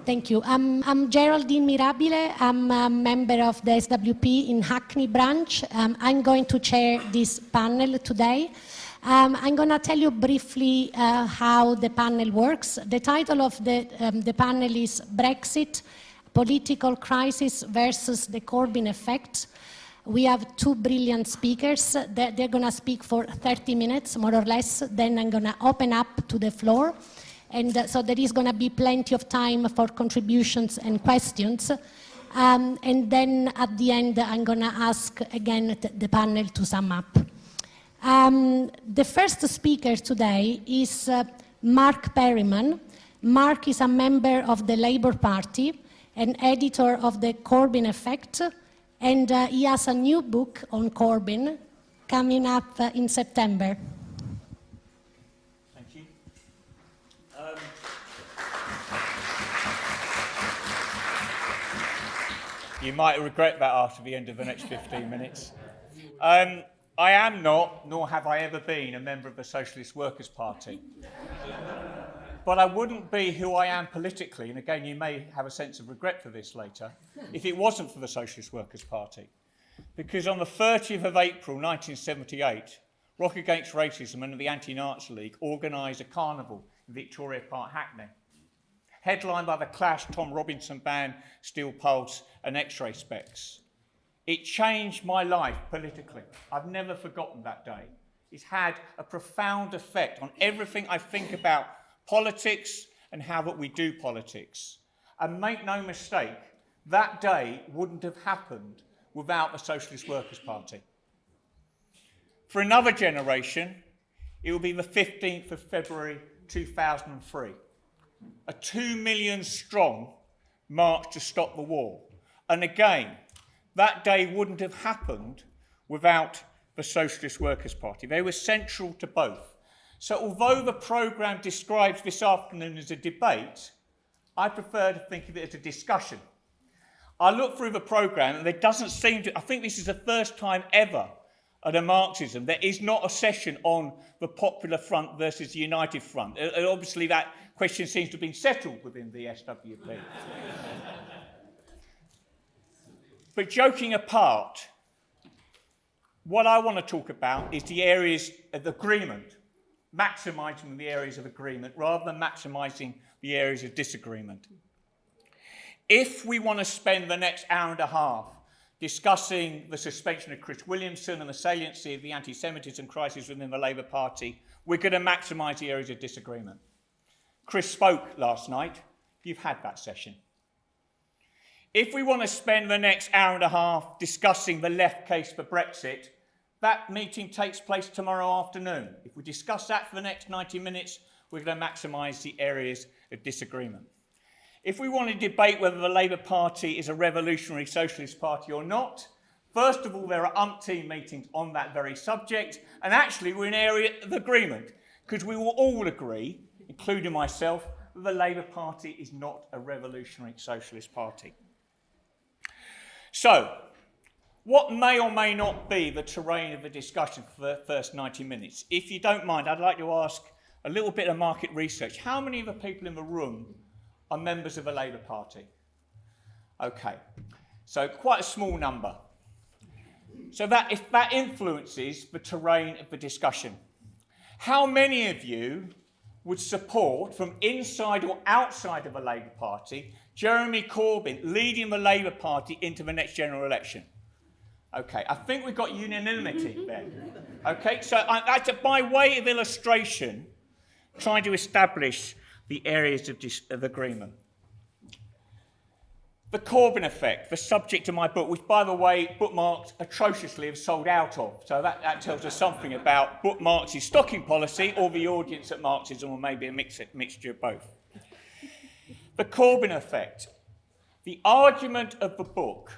Thank you. I'm Geraldine Mirabile. I'm a member of the SWP in Hackney branch. I'm going to chair this panel today. I'm going to tell you briefly how the panel works. The title of the panel is Brexit, Political Crisis versus the Corbyn Effect. We have two brilliant speakers. They're going to speak for 30 minutes, more or less. Then I'm going to open up to the floor. And so there is going to be plenty of time for contributions and questions. And then at the end, I'm going to ask again the panel to sum up. The first speaker today is Mark Perryman. Mark is a member of the Labour Party, an editor of the Corbyn Effect, and he has a new book on Corbyn coming up in September. Thank you. You might regret that after the end of the next 15 minutes. I am not, nor have I ever been, a member of the Socialist Workers' Party. But I wouldn't be who I am politically, and again, you may have a sense of regret for this later, if it wasn't for the Socialist Workers' Party. Because on the 30th of April 1978, Rock Against Racism and the Anti-Nazi League organised a carnival in Victoria Park, Hackney, headlined by the Clash, Tom Robinson Band, Steel Pulse and X-Ray Specs. It changed my life politically. I've never forgotten that day. It's had a profound effect on everything I think about politics and how that we do politics. And make no mistake, that day wouldn't have happened without the Socialist Workers' Party. For another generation, it will be the 15th of February 2003. A 2 million strong march to stop the war. And again, that day wouldn't have happened without the Socialist Workers' Party. They were central to both. So although the programme describes this afternoon as a debate, I prefer to think of it as a discussion. I look through the programme and there doesn't seem to, I think this is the first time ever at a Marxism, there is not a session on the Popular Front versus the United Front. Obviously that question seems to have been settled within the SWP. But joking apart, what I want to talk about is the areas of agreement, maximising the areas of agreement rather than maximising the areas of disagreement. If we want to spend the next hour and a half discussing the suspension of Chris Williamson and the saliency of the anti-Semitism crisis within the Labour Party, we're going to maximise the areas of disagreement. Chris spoke last night. You've had that session. If we want to spend the next hour and a half discussing the left case for Brexit, that meeting takes place tomorrow afternoon. If we discuss that for the next 90 minutes, we're going to maximise the areas of disagreement. If we want to debate whether the Labour Party is a revolutionary socialist party or not, first of all, there are umpteen meetings on that very subject, and actually we're in an area of agreement, because we will all agree, including myself, that the Labour Party is not a revolutionary socialist party. So, what may or may not be the terrain of the discussion for the first 90 minutes? If you don't mind, I'd like to ask a little bit of market research. How many of the people in the room are members of the Labour Party? Okay, so quite a small number. So if that influences the terrain of the discussion. How many of you would support, from inside or outside of the Labour Party, Jeremy Corbyn leading the Labour Party into the next general election? Okay, I think we've got unanimity there. Okay, so that's by way of illustration, trying to establish the areas of agreement. The Corbyn Effect, the subject of my book, which, by the way, bookmarks atrociously have sold out of. So that tells us something about bookmarks' stocking policy or the audience at Marxism, or maybe a mixture of both. The Corbyn Effect. The argument of the book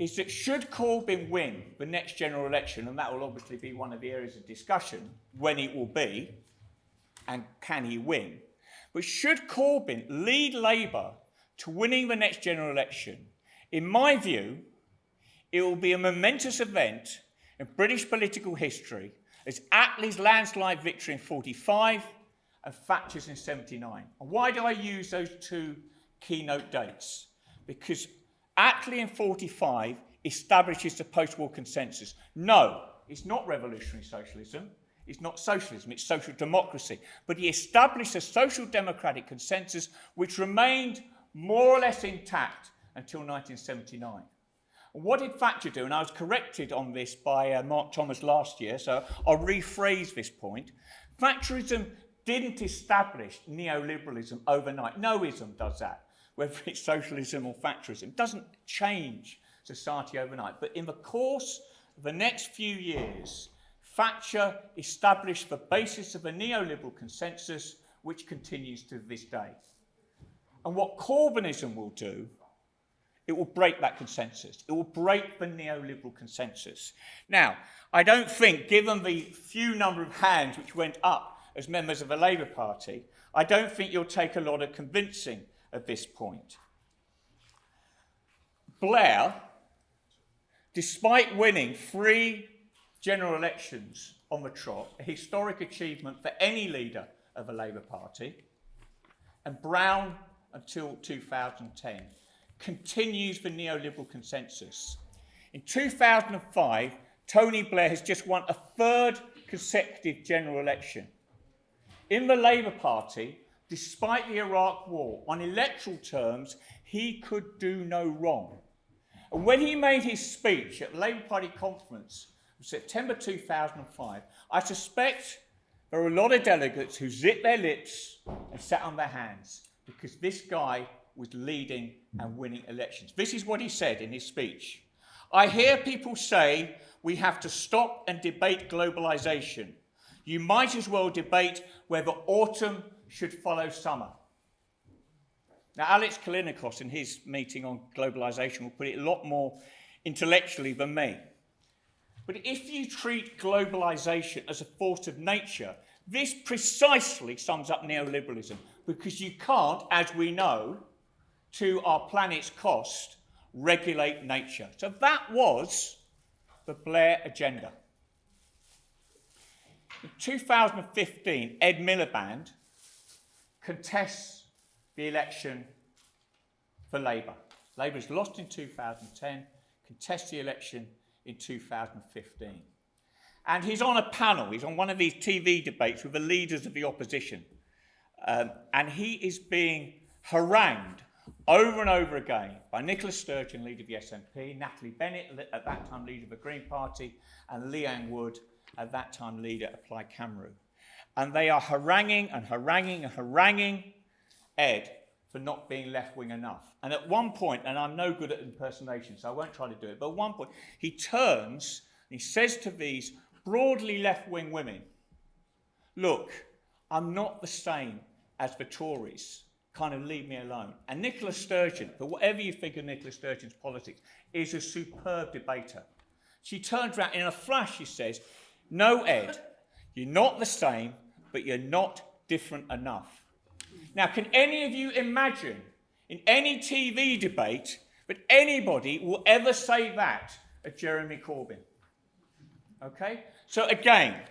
is that should Corbyn win the next general election, and that will obviously be one of the areas of discussion, when it will be, and can he win, but should Corbyn lead Labour to winning the next general election, in my view, it will be a momentous event in British political history as Attlee's landslide victory in 45 and Thatcher's in 79. And why do I use those two keynote dates, because Attlee in 45 establishes the post-war consensus. No, it's not revolutionary socialism. It's not socialism, it's social democracy. But he established a social democratic consensus which remained more or less intact until 1979. And what did Thatcher do? And I was corrected on this by Mark Thomas last year, so I'll rephrase this point. Thatcherism didn't establish neoliberalism overnight. No-ism does that, whether it's socialism or Thatcherism. It doesn't change society overnight. But in the course of the next few years, Thatcher established the basis of a neoliberal consensus which continues to this day. And what Corbynism will do, it will break that consensus. It will break the neoliberal consensus. Now, I don't think, given the few number of hands which went up as members of the Labour Party, I don't think you'll take a lot of convincing at this point. Blair, despite winning 3 general elections on the trot, a historic achievement for any leader of the Labour Party, and Brown until 2010, continues the neoliberal consensus. In 2005, Tony Blair has just won a 3rd consecutive general election. In the Labour Party, despite the Iraq War, on electoral terms, he could do no wrong. And when he made his speech at the Labour Party conference in September 2005, I suspect there were a lot of delegates who zipped their lips and sat on their hands because this guy was leading and winning elections. This is what he said in his speech. I hear people say we have to stop and debate globalisation. You might as well debate whether autumn should follow summer. Now, Alex Kalinikos, in his meeting on globalisation, will put it a lot more intellectually than me. But if you treat globalisation as a force of nature, this precisely sums up neoliberalism, because you can't, as we know, to our planet's cost, regulate nature. So that was the Blair agenda. In 2015, Ed Miliband contests the election for Labour. Labour's lost in 2010, contests the election in 2015. And he's on a panel, he's on one of these TV debates with the leaders of the opposition. And he is being harangued over and over again by Nicola Sturgeon, leader of the SNP, Natalie Bennett, at that time leader of the Green Party, and Leanne Wood, at that time leader of Plaid Cymru. And they are haranguing and haranguing and haranguing Ed for not being left-wing enough. And at one point, and I'm no good at impersonation, so I won't try to do it, but at one point, he turns and he says to these broadly left-wing women, look, I'm not the same as the Tories. Kind of leave me alone. And Nicola Sturgeon, for whatever you think of Nicola Sturgeon's politics, is a superb debater. She turns around, in a flash, she says, no, Ed, you're not the same, but you're not different enough. Now, can any of you imagine in any TV debate that anybody will ever say that of Jeremy Corbyn? Okay? So again,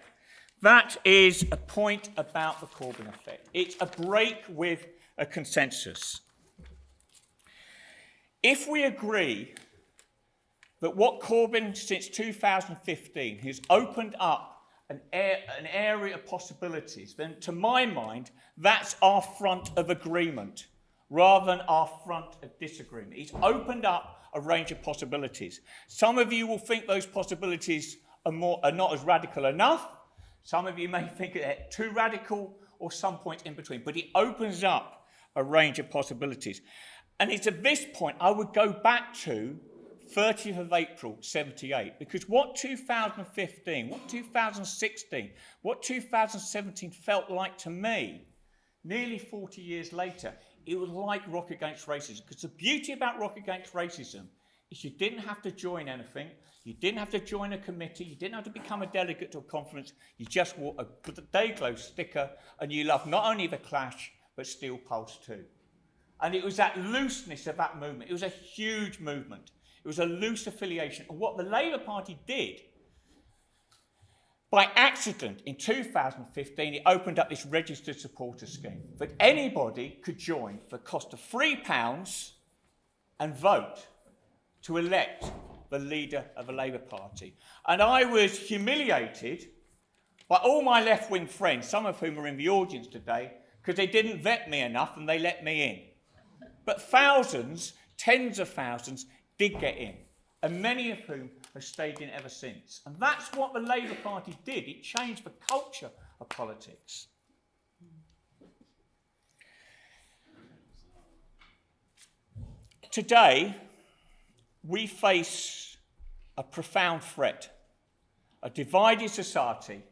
that is a point about the Corbyn effect. It's a break with a consensus. If we agree that what Corbyn, since 2015, has opened up an area of possibilities, then to my mind, that's our front of agreement rather than our front of disagreement. He's opened up a range of possibilities. Some of you will think those possibilities are not as radical enough. Some of you may think they're too radical, or some point in between. But he opens up a range of possibilities. And it's at this point I would go back to 30th of April 78, because what 2015, what 2016, what 2017 felt like to me, nearly 40 years later, it was like Rock Against Racism. Because the beauty about Rock Against Racism is you didn't have to join anything, you didn't have to join a committee, you didn't have to become a delegate to a conference, you just wore a Dayglow sticker and you loved not only The Clash, but Steel Pulse too. And it was that looseness of that movement. It was a huge movement. It was a loose affiliation. And what the Labour Party did, By accident, in 2015, it opened up this registered supporter scheme that anybody could join for the cost of £3 and vote to elect the leader of the Labour Party. And I was humiliated by all my left-wing friends, some of whom are in the audience today, because they didn't vet me enough and they let me in. But thousands, tens of thousands, did get in, and many of whom have stayed in ever since. And that's what the Labour Party did. It changed the culture of politics. Today, we face a profound threat, a divided society,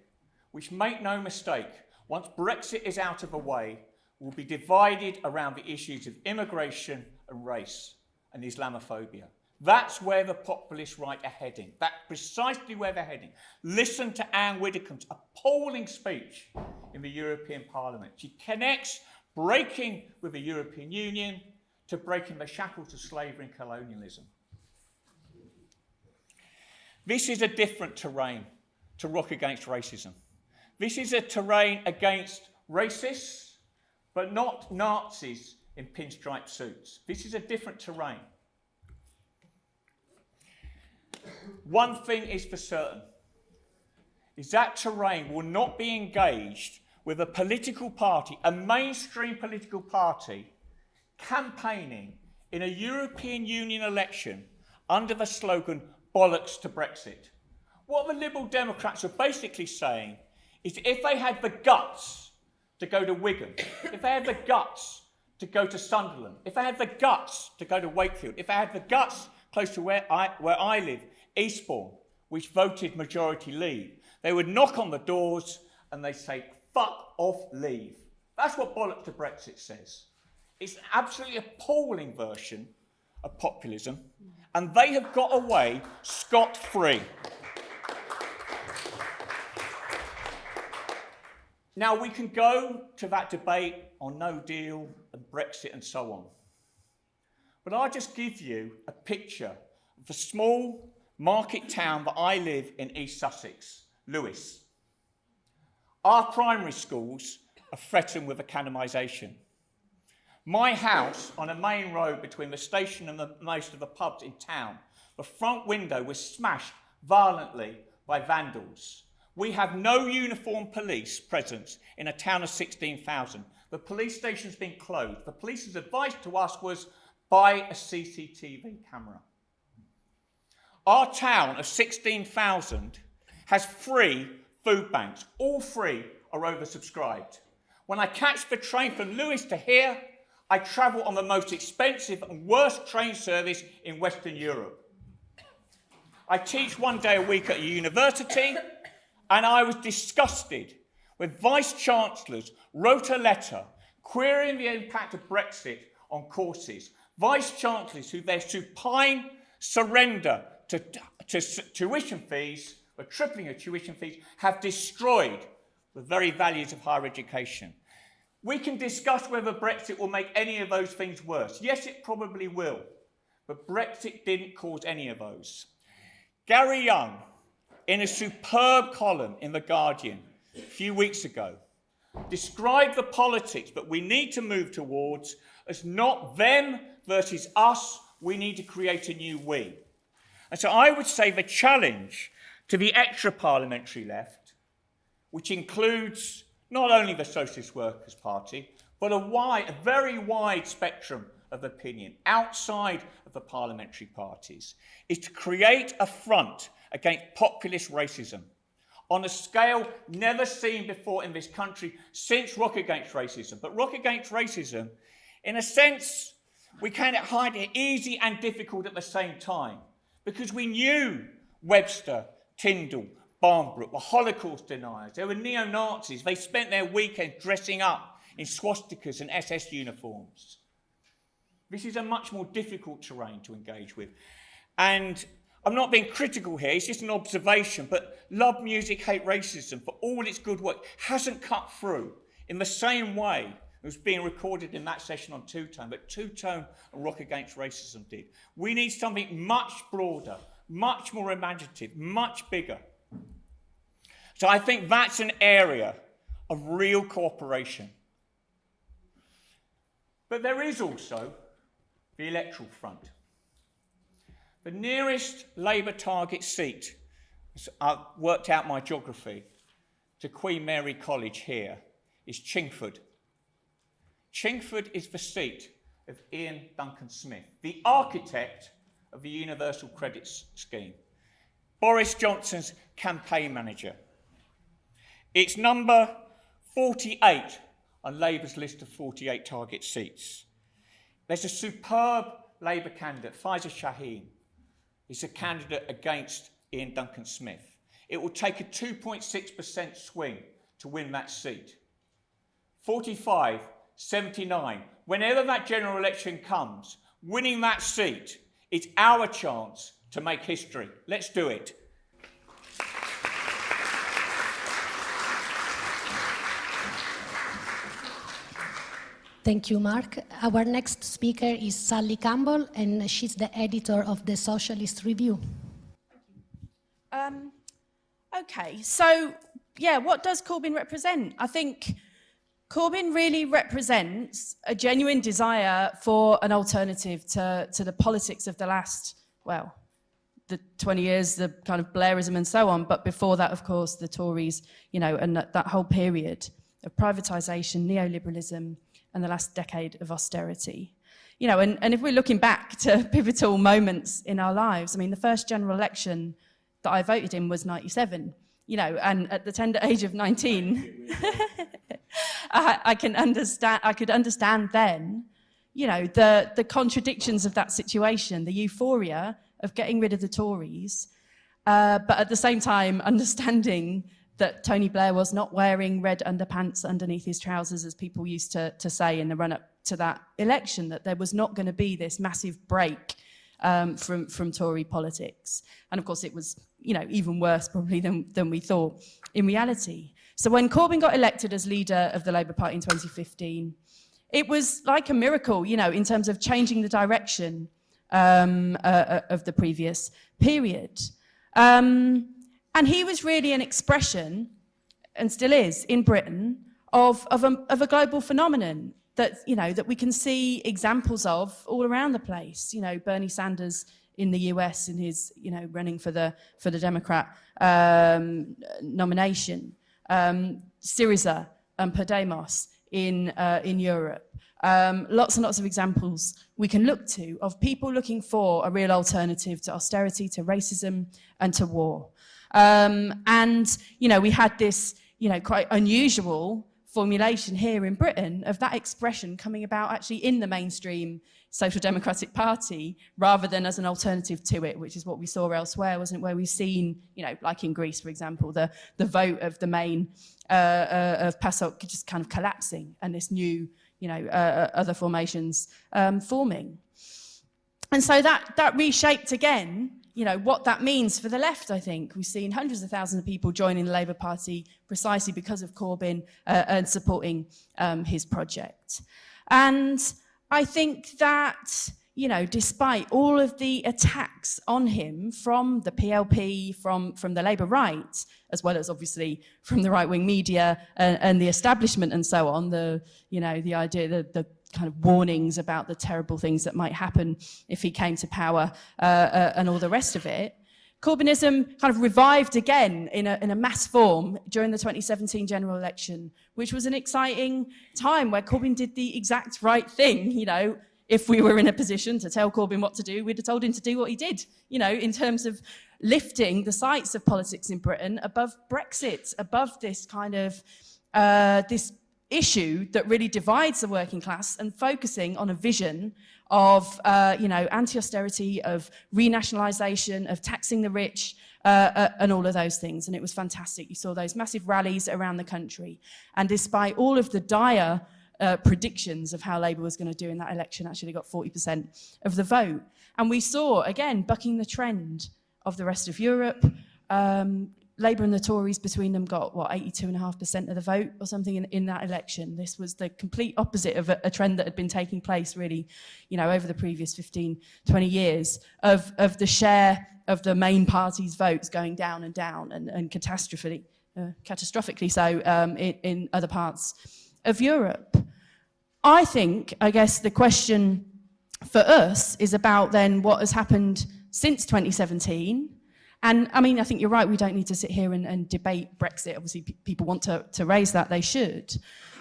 which, make no mistake, once Brexit is out of the way, will be divided around the issues of immigration and race and Islamophobia. That's where the populist right are heading. That's precisely where they're heading. Listen to Anne Widdecombe's appalling speech in the European Parliament. She connects breaking with the European Union to breaking the shackles of slavery and colonialism. This is a different terrain to rock against racism. This is a terrain against racists, but not Nazis in pinstripe suits. This is a different terrain. One thing is for certain, is that terrain will not be engaged with a political party, a mainstream political party, campaigning in a European Union election under the slogan, bollocks to Brexit. What the Liberal Democrats are basically saying is if they had the guts to go to Wigan, if they had the guts to go to Sunderland, if they had the guts to go to Wakefield, if they had the guts close to where I live, Eastbourne, which voted majority leave, they would knock on the doors and they'd say, fuck off, leave. That's what bollocks to Brexit says. It's an absolutely appalling version of populism, and they have got away scot-free. Now, we can go to that debate on no deal and Brexit and so on. But I'll just give you a picture of the small market town that I live in East Sussex, Lewes. Our primary schools are threatened with academisation. My house, on a main road between the station and most of the pubs in town, the front window was smashed violently by vandals. We have no uniformed police presence in a town of 16,000. The police station's been closed. The police's advice to us was buy a CCTV camera. Our town of 16,000 has 3 food banks. All 3 are oversubscribed. When I catch the train from Lewes to here, I travel on the most expensive and worst train service in Western Europe. I teach 1 day a week at a university, and I was disgusted when vice-chancellors wrote a letter querying the impact of Brexit on courses. Vice-chancellors who their supine surrender to tuition fees, or tripling of tuition fees, have destroyed the very values of higher education. We can discuss whether Brexit will make any of those things worse. Yes, it probably will, but Brexit didn't cause any of those. Gary Young, in a superb column in The Guardian a few weeks ago, described the politics that we need to move towards as not them versus us. We need to create a new we. And so I would say the challenge to the extra-parliamentary left, which includes not only the Socialist Workers' Party, but a very wide spectrum of opinion outside of the parliamentary parties, is to create a front against populist racism on a scale never seen before in this country since Rock Against Racism. But Rock Against Racism, in a sense, we can find it easy and difficult at the same time, because we knew Webster, Tyndall, Barnbrook, the Holocaust deniers. They were neo-Nazis. They spent their weekends dressing up in swastikas and SS uniforms. This is a much more difficult terrain to engage with. And I'm not being critical here, it's just an observation, but Love Music, Hate Racism, for all its good work, hasn't cut through in the same way it was being recorded in that session on Two-Tone, but Two-Tone and Rock Against Racism did. We need something much broader, much more imaginative, much bigger. So I think that's an area of real cooperation. But there is also the electoral front. The nearest Labour target seat, I've worked out my geography, to Queen Mary College here, is Chingford. Chingford is the seat of Ian Duncan Smith, the architect of the Universal Credit Scheme, Boris Johnson's campaign manager. It's number 48 on Labour's list of 48 target seats. There's a superb Labour candidate, Faiza Shaheen. He's a candidate against Ian Duncan Smith. It will take a 2.6% swing to win that seat. 45, 79. Whenever that general election comes, winning that seat is our chance to make history. Let's do it. Thank you, Mark. Our next speaker is Sally Campbell, and she's the editor of the Socialist Review. Okay, so, yeah, what does Corbyn represent? I think Corbyn really represents a genuine desire for an alternative to the politics of the last, well, the 20 years, the kind of Blairism and so on, but before that, of course, the Tories, you know, and that whole period of privatisation, neoliberalism, and the last decade of austerity. You know, and if we're looking back to pivotal moments in our lives, I mean, the first general election that I voted in was 97, you know, and at the tender age of 19, I could understand then, you know, the contradictions of that situation, the euphoria of getting rid of the Tories, but at the same time understanding that Tony Blair was not wearing red underpants underneath his trousers, as people used to say in the run-up to that election, that there was not going to be this massive break from Tory politics. And of course it was, you know, even worse probably than we thought in reality. So when Corbyn got elected as leader of the Labour Party in 2015, it was like a miracle, you know, in terms of changing the direction of the previous period. And he was really an expression, and still is in Britain, of a global phenomenon that, you know, that we can see examples of all around the place. You know, Bernie Sanders in the US in his, you know, running for the Democrat nomination, Syriza and Podemos in Europe. Lots and lots of examples we can look to of people looking for a real alternative to austerity, to racism, and to war. And, you know, we had this, you know, quite unusual formulation here in Britain of that expression coming about actually in the mainstream Social Democratic Party rather than as an alternative to it, which is what we saw elsewhere, wasn't it? Where we've seen, you know, like in Greece, for example, the vote of the main of PASOK just kind of collapsing and this new, you know, other formations forming. And so that reshaped again, you know, what that means for the left, I think. We've seen hundreds of thousands of people joining the Labour Party precisely because of Corbyn and supporting his project. And I think that, you know, despite all of the attacks on him from the PLP, from the Labour right, as well as obviously from the right-wing media and the establishment and so on, the, you know, the idea, the kind of warnings about the terrible things that might happen if he came to power and all the rest of it, Corbynism kind of revived again in a mass form during the 2017 general election, which was an exciting time where Corbyn did the exact right thing. You know, if we were in a position to tell Corbyn what to do, we'd have told him to do what he did, you know, in terms of lifting the sights of politics in Britain above Brexit, above this kind of, this issue that really divides the working class and focusing on a vision of, you know, anti-austerity, of renationalisation, of taxing the rich, and all of those things. And it was fantastic. You saw those massive rallies around the country. And despite all of the dire predictions of how Labour was going to do in that election, actually got 40% of the vote. And we saw, again, bucking the trend of the rest of Europe, Labour and the Tories between them got, what, 82.5% of the vote or something in that election. This was the complete opposite of a trend that had been taking place really, you know, over the previous 15, 20 years of the share of the main party's votes going down and down and catastrophically so in other parts of Europe. I guess the question for us is about then what has happened since 2017. And I mean, I think you're right, we don't need to sit here and debate Brexit. Obviously, people want to raise that, they should.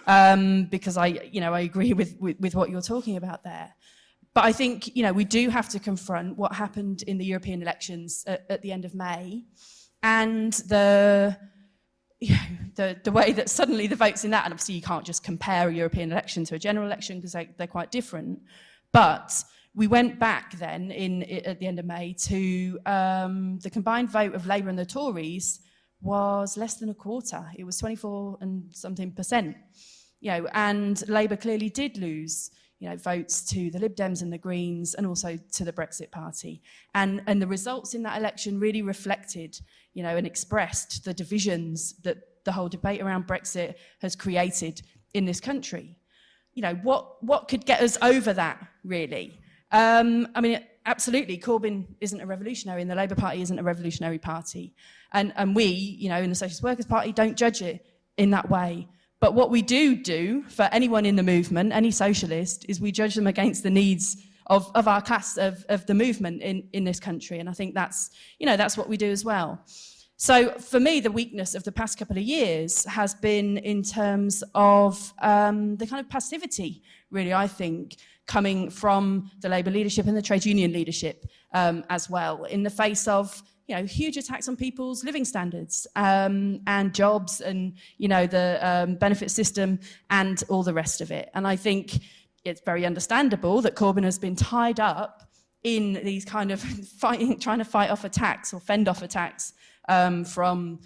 Because I agree with what you're talking about there. But I think, we do have to confront what happened in the European elections at the end of May, and the way that suddenly the votes in that, and obviously you can't just compare a European election to a general election because they're quite different. But we went back then at the end of May to the combined vote of Labour and the Tories was less than a quarter. It was 24 and something percent. And Labour clearly did lose, votes to the Lib Dems and the Greens, and also to the Brexit Party. And the results in that election really reflected, and expressed the divisions that the whole debate around Brexit has created in this country. What could get us over that, really? I mean, absolutely, Corbyn isn't a revolutionary, and the Labour Party isn't a revolutionary party. And we, in the Socialist Workers' Party, don't judge it in that way. But what we do for anyone in the movement, any socialist, is we judge them against the needs of our class, of the movement in this country. And I think that's what we do as well. So for me, the weakness of the past couple of years has been in terms of the kind of passivity, really, I think, coming from the Labour leadership and the trade union leadership as well, in the face of huge attacks on people's living standards and jobs and, the benefit system and all the rest of it. And I think it's very understandable that Corbyn has been tied up in these kind of trying to fight off attacks or fend off attacks from,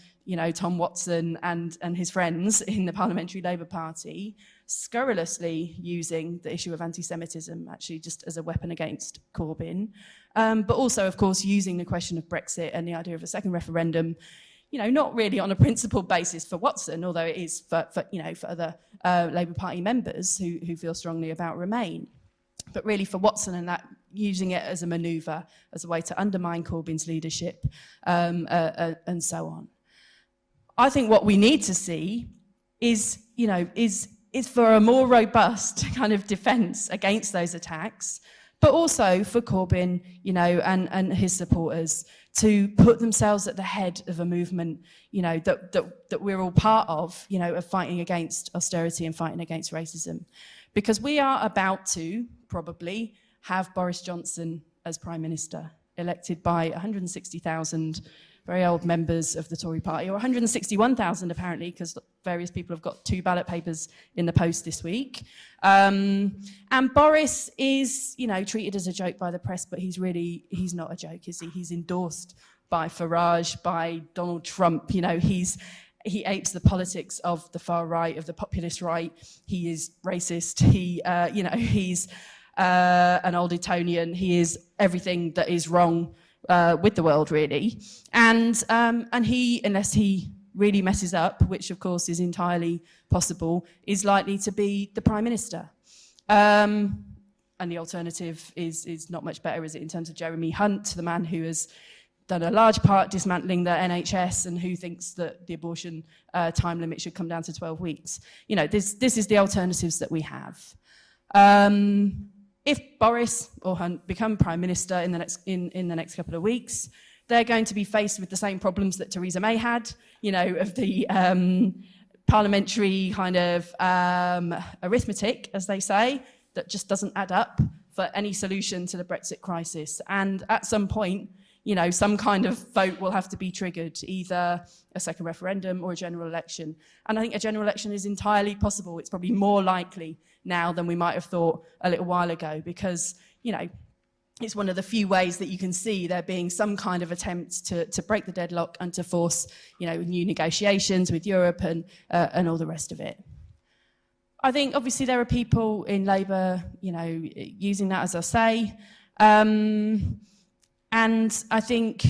Tom Watson and his friends in the Parliamentary Labour Party, scurrilously using the issue of anti-Semitism actually just as a weapon against Corbyn. But also, of course, using the question of Brexit and the idea of a second referendum, not really on a principled basis for Watson, although it is for other Labour Party members who feel strongly about Remain, but really for Watson, and that using it as a manoeuvre, as a way to undermine Corbyn's leadership, and so on. I think what we need to see is for a more robust kind of defence against those attacks, but also for Corbyn, and his supporters to put themselves at the head of a movement, that we're all part of, of fighting against austerity and fighting against racism. Because we are about to probably have Boris Johnson as Prime Minister, elected by 160,000 very old members of the Tory party, or 161,000 apparently, because various people have got 2 ballot papers in the post this week. And Boris is, treated as a joke by the press, but he's not a joke, is he? He's endorsed by Farage, by Donald Trump. He apes the politics of the far right, of the populist right. He is racist. He's an old Etonian. He is everything that is wrong with the world, really. And he, unless he really messes up, which of course is entirely possible, is likely to be the Prime Minister. And the alternative is not much better, is it, in terms of Jeremy Hunt, the man who has done a large part dismantling the NHS and who thinks that the abortion time limit should come down to 12 weeks. This is the alternatives that we have. If Boris or Hunt become Prime Minister in the next couple of weeks, they're going to be faced with the same problems that Theresa May had, of the parliamentary kind of arithmetic, as they say, that just doesn't add up for any solution to the Brexit crisis. And at some point, some kind of vote will have to be triggered, either a second referendum or a general election. And I think a general election is entirely possible. It's probably more likely now than we might have thought a little while ago, because, it's one of the few ways that you can see there being some kind of attempt to break the deadlock and to force, new negotiations with Europe and all the rest of it. I think obviously there are people in Labour, using that, as I say, and I think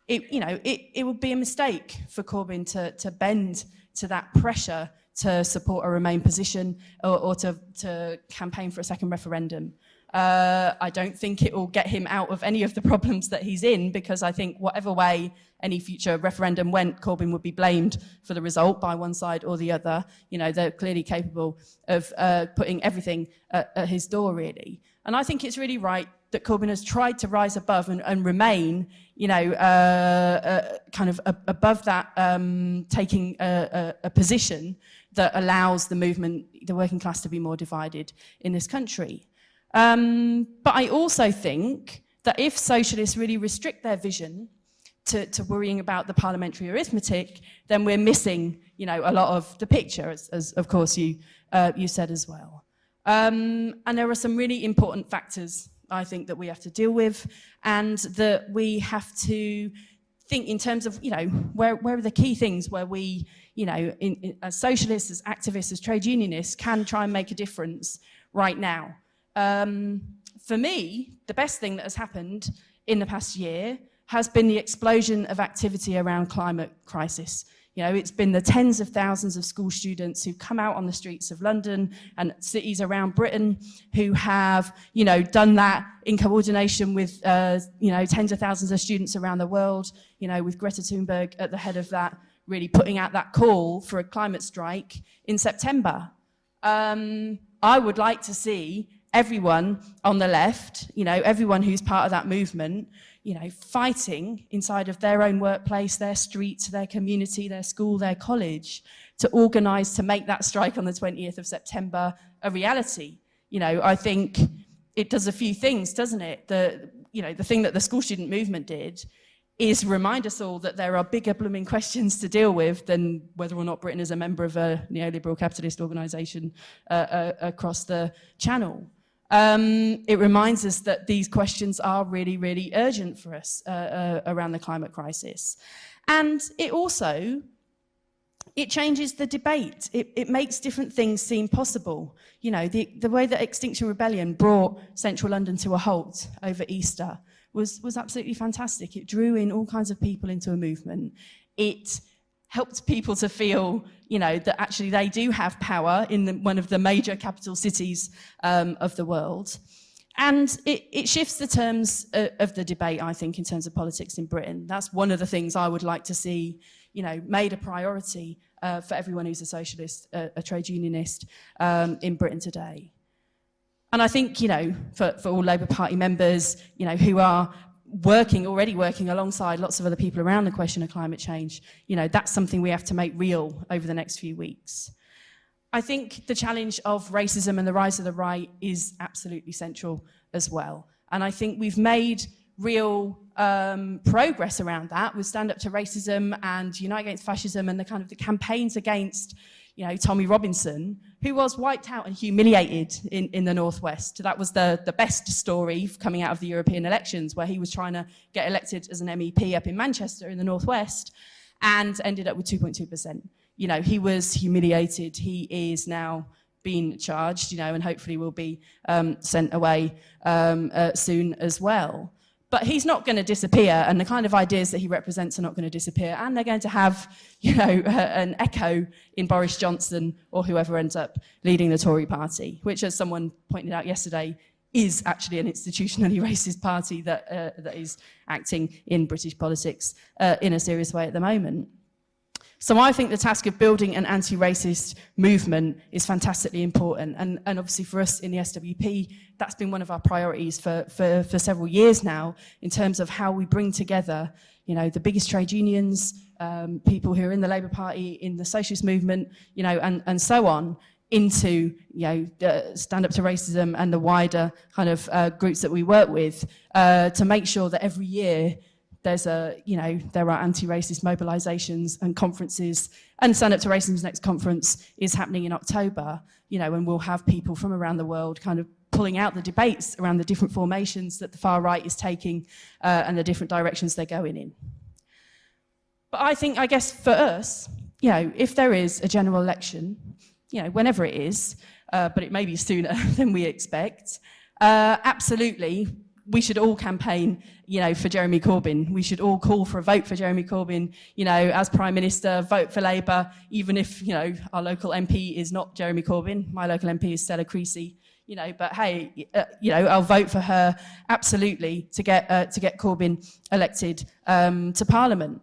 it would be a mistake for Corbyn to bend to that pressure to support a Remain position or to campaign for a second referendum. I don't think it will get him out of any of the problems that he's in, because I think whatever way any future referendum went, Corbyn would be blamed for the result by one side or the other. You know, they're clearly capable of putting everything at his door, really. And I think it's really right that Corbyn has tried to rise above and remain, you know, kind of above that, taking a position that allows the movement, the working class, to be more divided in this country. But I also think that if socialists really restrict their vision to worrying about the parliamentary arithmetic, then we're missing, you know, a lot of the picture, as of course you said as well. And there are some really important factors, I think, that we have to deal with, and that we have to think in terms of, you know, where are the key things where we, you know, as socialists, as activists, as trade unionists, can try and make a difference right now. For me, the best thing that has happened in the past year has been the explosion of activity around climate crisis. You know, it's been the tens of thousands of school students who've come out on the streets of London and cities around Britain who have, you know, done that in coordination with, you know, tens of thousands of students around the world, you know, with Greta Thunberg at the head of that, really putting out that call for a climate strike in September. I would like to see everyone on the left, you know, everyone who's part of that movement, you know, fighting inside of their own workplace, their street, their community, their school, their college, to organise to make that strike on the 20th of September a reality. You know, I think it does a few things, doesn't it? The thing that the school student movement did is remind us all that there are bigger blooming questions to deal with than whether or not Britain is a member of a neoliberal capitalist organisation across the channel. It reminds us that these questions are really, really urgent for us around the climate crisis. And it also, it changes the debate. It makes different things seem possible. You know, the way that Extinction Rebellion brought central London to a halt over Easter was absolutely fantastic. It drew in all kinds of people into a movement. It helped people to feel, you know, that actually they do have power in one of the major capital cities of the world. And it shifts the terms of the debate, I think, in terms of politics in Britain. That's one of the things I would like to see, you know, made a priority for everyone who's a socialist, a trade unionist in Britain today. And I think, you know, for all Labour Party members, you know, who are already working alongside lots of other people around the question of climate change, you know, that's something we have to make real over the next few weeks. I think the challenge of racism and the rise of the right is absolutely central as well. And I think we've made real progress around that with Stand Up to Racism and Unite Against Fascism and the kind of the campaigns against, you know, Tommy Robinson, who was wiped out and humiliated in the Northwest. That was the best story coming out of the European elections, where he was trying to get elected as an MEP up in Manchester in the Northwest and ended up with 2.2%. You know, he was humiliated. He is now being charged, you know, and hopefully will be sent away soon as well. But he's not going to disappear, and the kind of ideas that he represents are not going to disappear, and they're going to have, you know, an echo in Boris Johnson or whoever ends up leading the Tory party, which, as someone pointed out yesterday, is actually an institutionally racist party that is acting in British politics in a serious way at the moment. So I think the task of building an anti-racist movement is fantastically important. And obviously for us in the SWP, that's been one of our priorities for several years now, in terms of how we bring together, you know, the biggest trade unions, people who are in the Labour Party, in the socialist movement, you know, and so on, into, you know, Stand Up to Racism and the wider kind of groups that we work with, to make sure that every year there's there are anti-racist mobilisations and conferences, and Stand Up to Racism's next conference is happening in October, you know, and we'll have people from around the world kind of pulling out the debates around the different formations that the far right is taking and the different directions they're going in. But I guess for us, you know, if there is a general election, you know, whenever it is, but it may be sooner than we expect, absolutely, we should all campaign, you know, for Jeremy Corbyn. We should all call for a vote for Jeremy Corbyn, you know, as Prime Minister, vote for Labour, even if, you know, our local MP is not Jeremy Corbyn. My local MP is Stella Creasy. but hey, I'll vote for her absolutely to get Corbyn elected to Parliament.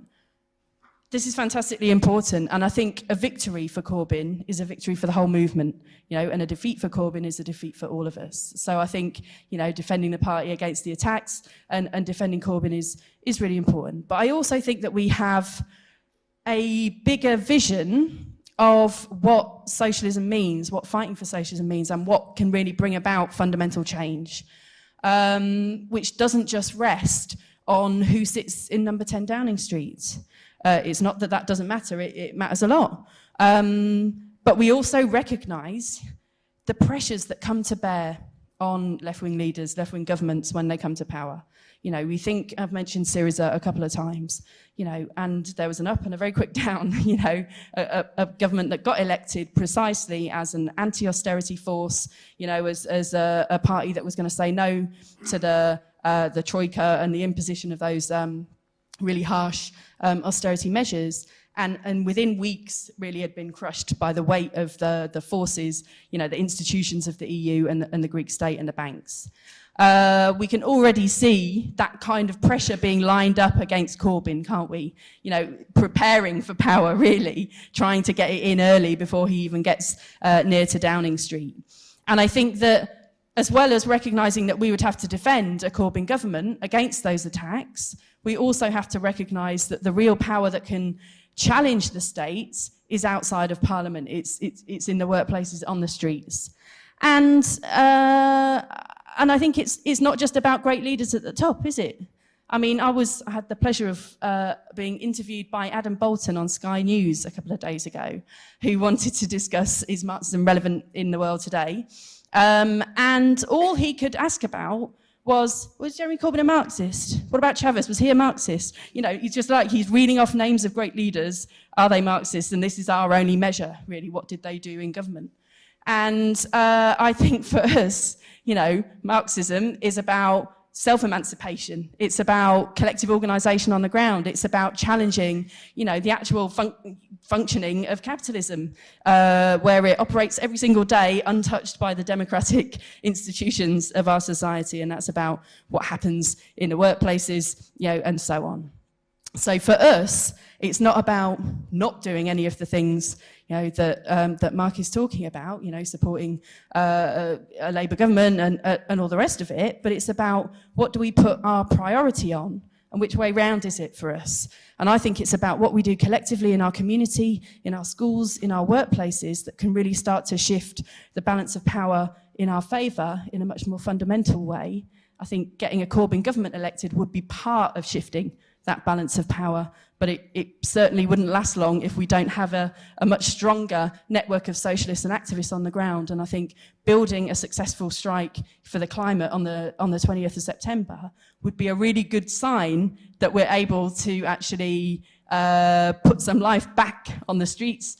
This is fantastically important, and I think a victory for Corbyn is a victory for the whole movement, and a defeat for Corbyn is a defeat for all of us. So I think, defending the party against the attacks and defending Corbyn is really important. But I also think that we have a bigger vision of what socialism means, what fighting for socialism means, and what can really bring about fundamental change, which doesn't just rest on who sits in number 10 Downing Street. It's not that doesn't matter, it matters a lot. But we also recognise the pressures that come to bear on left-wing leaders, left-wing governments when they come to power. We think, I've mentioned Syriza a couple of times, and there was an up and a very quick down, a government that got elected precisely as an anti-austerity force, as a party that was going to say no to the troika and the imposition of those really harsh austerity measures, and within weeks really had been crushed by the weight of the forces, the institutions of the EU and the Greek state and the banks. We can already see that kind of pressure being lined up against Corbyn, can't we? Preparing for power, really, trying to get it in early before he even gets near to Downing Street. And I think that, as well as recognising that we would have to defend a Corbyn government against those attacks, we also have to recognise that the real power that can challenge the state is outside of Parliament. It's in the workplaces, on the streets. And I think it's not just about great leaders at the top, is it? I mean, I had the pleasure of being interviewed by Adam Bolton on Sky News a couple of days ago, who wanted to discuss, is Marxism relevant in the world today? And all he could ask about was Jeremy Corbyn a Marxist? What about Chavez? Was he a Marxist? He's just like, he's reading off names of great leaders. Are they Marxists? And this is our only measure, really. What did they do in government? And I think for us, Marxism is about self-emancipation. It's about collective organisation on the ground. It's about challenging, the actual functioning of capitalism, where it operates every single day untouched by the democratic institutions of our society. And that's about what happens in the workplaces, and so on. So for us, it's not about not doing any of the things that Mark is talking about, supporting a Labour government and all the rest of it, but it's about what do we put our priority on and which way round is it for us. And I think it's about what we do collectively in our community, in our schools, in our workplaces that can really start to shift the balance of power in our favour in a much more fundamental way. I think getting a Corbyn government elected would be part of shifting that balance of power, but it certainly wouldn't last long if we don't have a much stronger network of socialists and activists on the ground. And I think building a successful strike for the climate on the 20th of September would be a really good sign that we're able to actually put some life back on the streets,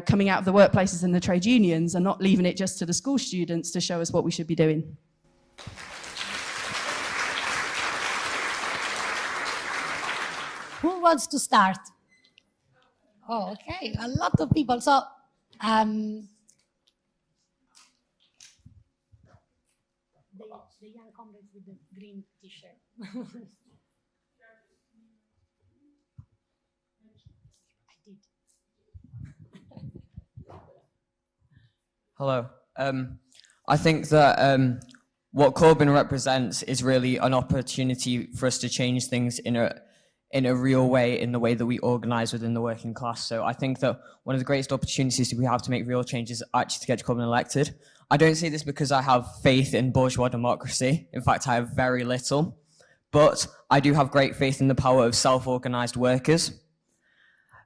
coming out of the workplaces and the trade unions, and not leaving it just to the school students to show us what we should be doing. Who wants to start? Oh, okay, a lot of people. So, the young comrades with the green t-shirt. I did. Hello. I think that what Corbyn represents is really an opportunity for us to change things in a real way, in the way that we organise within the working class. So I think that one of the greatest opportunities we have to make real change is actually to get Corbyn elected. I don't say this because I have faith in bourgeois democracy. In fact, I have very little. But I do have great faith in the power of self-organised workers,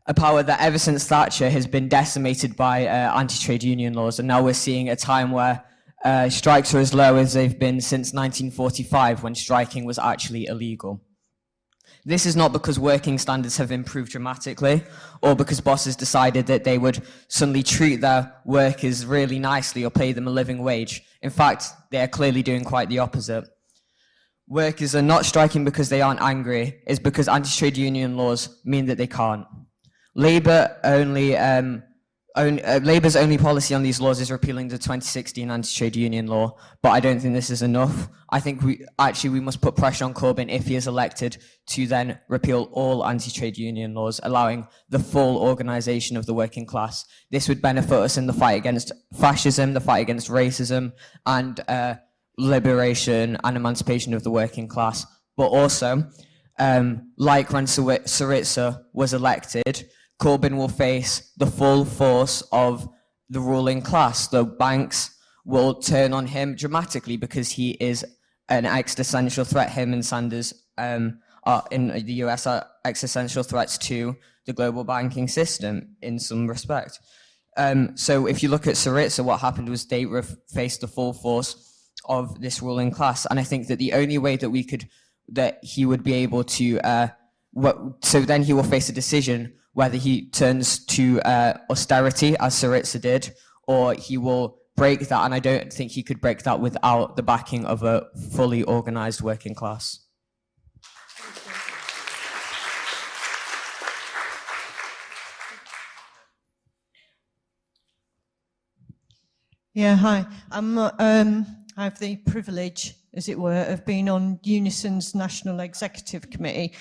a power that ever since Thatcher has been decimated by anti-trade union laws. And now we're seeing a time where strikes are as low as they've been since 1945, when striking was actually illegal. This is not because working standards have improved dramatically, or because bosses decided that they would suddenly treat their workers really nicely or pay them a living wage. In fact, they are clearly doing quite the opposite. Workers are not striking because they aren't angry. It's because anti-trade union laws mean that they can't. Labour only Labour's only policy on these laws is repealing the 2016 anti-trade union law, but I don't think this is enough. I think we must put pressure on Corbyn, if he is elected, to then repeal all anti-trade union laws, allowing the full organisation of the working class. This would benefit us in the fight against fascism, the fight against racism, and liberation and emancipation of the working class. But also, like when Syriza was elected, Corbyn will face the full force of the ruling class. The banks will turn on him dramatically because he is an existential threat. Him and Sanders in the US are existential threats to the global banking system in some respect. So if you look at Syriza, what happened was they faced the full force of this ruling class. And I think that the only way that he would be able to, so then he will face a decision whether he turns to austerity, as Syriza did, or he will break that, and I don't think he could break that without the backing of a fully organised working class. Yeah, hi. I have the privilege, as it were, of being on Unison's National Executive Committee.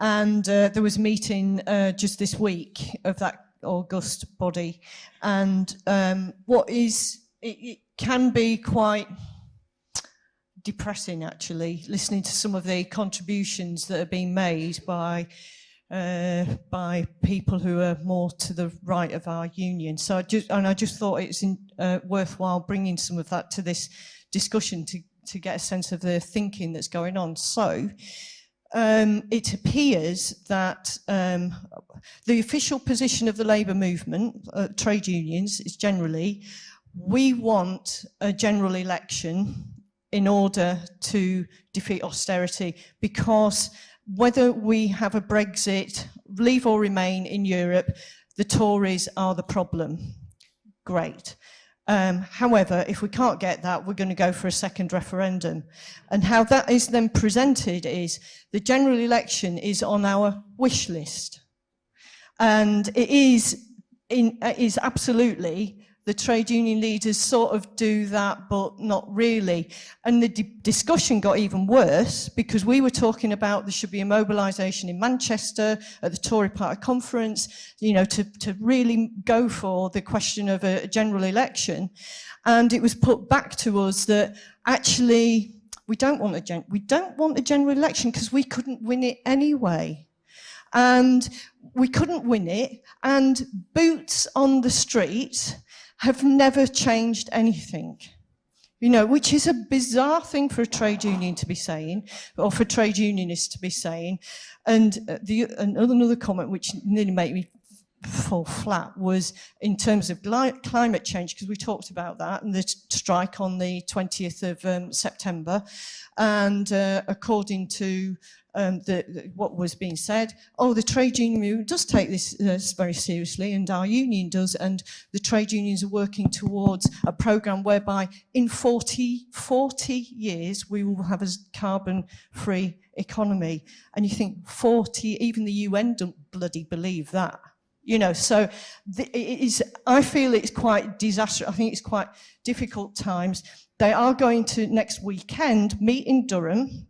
And there was a meeting just this week of that august body. And it can be quite depressing, actually, listening to some of the contributions that are being made by people who are more to the right of our union. So I just thought it's worthwhile bringing some of that to this discussion to get a sense of the thinking that's going on. So it appears that the official position of the labour movement, trade unions, is generally, we want a general election in order to defeat austerity, because whether we have a Brexit, leave or remain in Europe, the Tories are the problem. Great. However, if we can't get that, we're going to go for a second referendum. And how that is then presented is the general election is on our wish list. And it is absolutely, the trade union leaders sort of do that, but not really. And the discussion got even worse because we were talking about there should be a mobilisation in Manchester at the Tory Party conference, to really go for the question of a general election. And it was put back to us that actually we don't want a general election because we couldn't win it anyway. And we couldn't win it, and boots on the street have never changed anything, which is a bizarre thing for a trade union to be saying, or for trade unionists to be saying. And another comment which nearly made me fall flat was in terms of climate change, because we talked about that and the strike on the 20th of September. And according to what was being said, the trade union movement does take this very seriously, and our union does, and the trade unions are working towards a programme whereby in 40 years we will have a carbon-free economy. And you think 40, even the UN don't bloody believe that. So I feel it's quite disastrous. I think it's quite difficult times. They are going to, next weekend, meet in Durham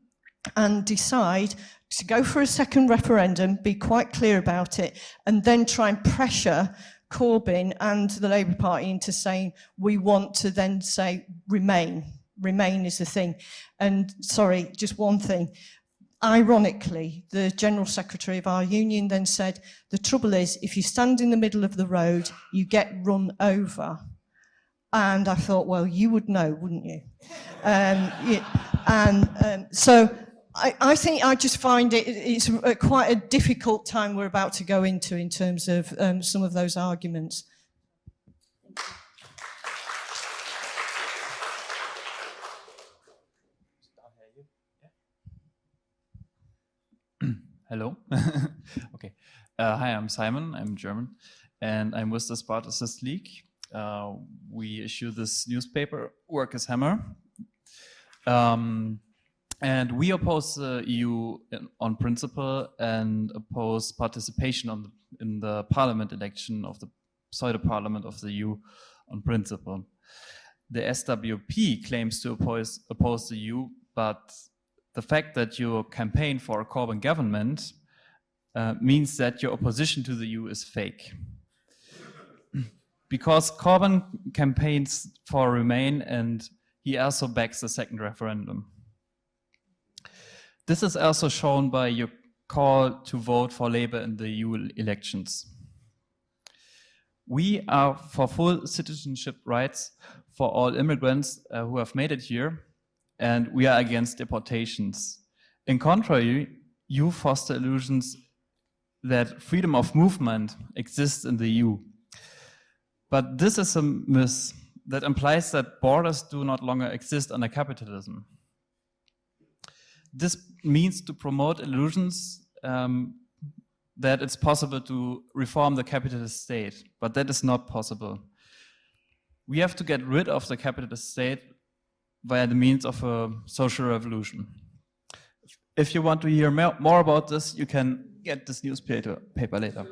and decide to go for a second referendum, be quite clear about it, and then try and pressure Corbyn and the Labour Party into saying, we want to then say remain. Remain is the thing. And sorry, just one thing. Ironically, the General Secretary of our union then said, the trouble is, if you stand in the middle of the road, you get run over. And I thought, well, you would know, wouldn't you? So I think I just find it's quite a difficult time we're about to go into in terms of some of those arguments. Hello. Okay. Hi, I'm Simon. I'm German, and I'm with the Spartacist League. We issue this newspaper, Workers' Hammer, and we oppose the EU on principle and oppose participation in the parliament election of the pseudo-parliament of the EU on principle. The SWP claims to oppose the EU, but the fact that you campaign for a Corbyn government means that your opposition to the EU is fake. Because Corbyn campaigns for Remain and he also backs the second referendum. This is also shown by your call to vote for Labour in the EU elections. We are for full citizenship rights for all immigrants who have made it here, and we are against deportations. In contrary, you foster illusions that freedom of movement exists in the EU. But this is a myth that implies that borders do not longer exist under capitalism. This means to promote illusions that it's possible to reform the capitalist state, but that is not possible. We have to get rid of the capitalist state via the means of a social revolution. If you want to hear more about this, you can get this newspaper later.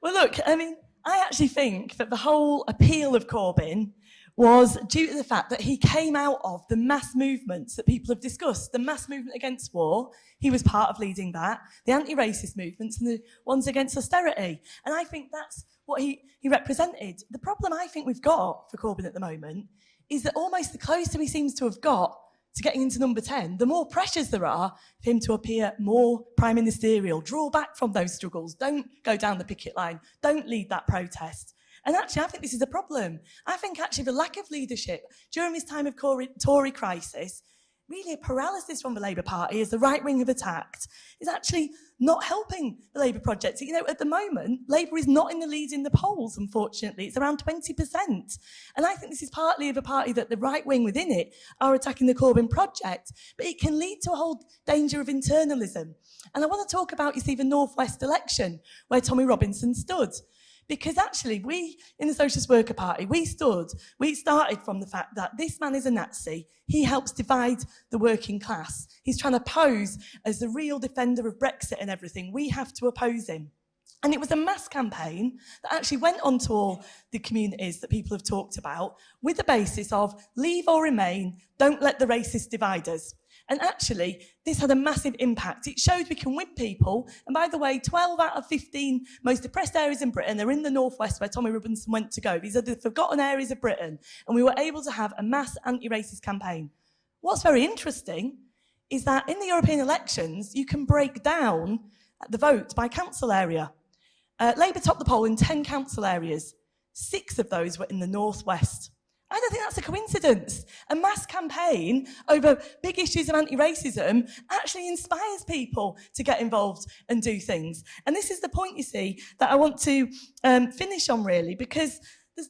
Well, look, I mean, I actually think that the whole appeal of Corbyn was due to the fact that he came out of the mass movements that people have discussed. The mass movement against war, he was part of leading that, the anti-racist movements and the ones against austerity. And I think that's what he represented. The problem I think we've got for Corbyn at the moment is that almost the closer he seems to have got to getting into number 10, the more pressures there are for him to appear more prime ministerial, draw back from those struggles, don't go down the picket line, don't lead that protest. And actually, I think this is a problem. I think actually the lack of leadership during this time of Tory crisis, really a paralysis from the Labour Party as the right wing have attacked, is actually not helping the Labour project. You know, at the moment, Labour is not in the lead in the polls, unfortunately. It's around 20%. And I think this is partly of a party that the right wing within it are attacking the Corbyn project, but it can lead to a whole danger of internalism. And I want to talk about, you see, the North West election, where Tommy Robinson stood. Because actually, we, in the Socialist Worker Party, we started from the fact that this man is a Nazi. He helps divide the working class. He's trying to pose as the real defender of Brexit and everything. We have to oppose him. And it was a mass campaign that actually went on to all the communities that people have talked about with the basis of leave or remain, don't let the racists divide us. And actually, this had a massive impact. It showed we can win people. And by the way, 12 out of 15 most oppressed areas in Britain are in the northwest where Tommy Robinson went to go. These are the forgotten areas of Britain. And we were able to have a mass anti-racist campaign. What's very interesting is that in the European elections, you can break down the vote by council area. Labour topped the poll in 10 council areas. 6 of those were in the northwest. I don't think that's a coincidence. A mass campaign over big issues of anti-racism actually inspires people to get involved and do things. And this is the point, you see, that I want to finish on, really, because we're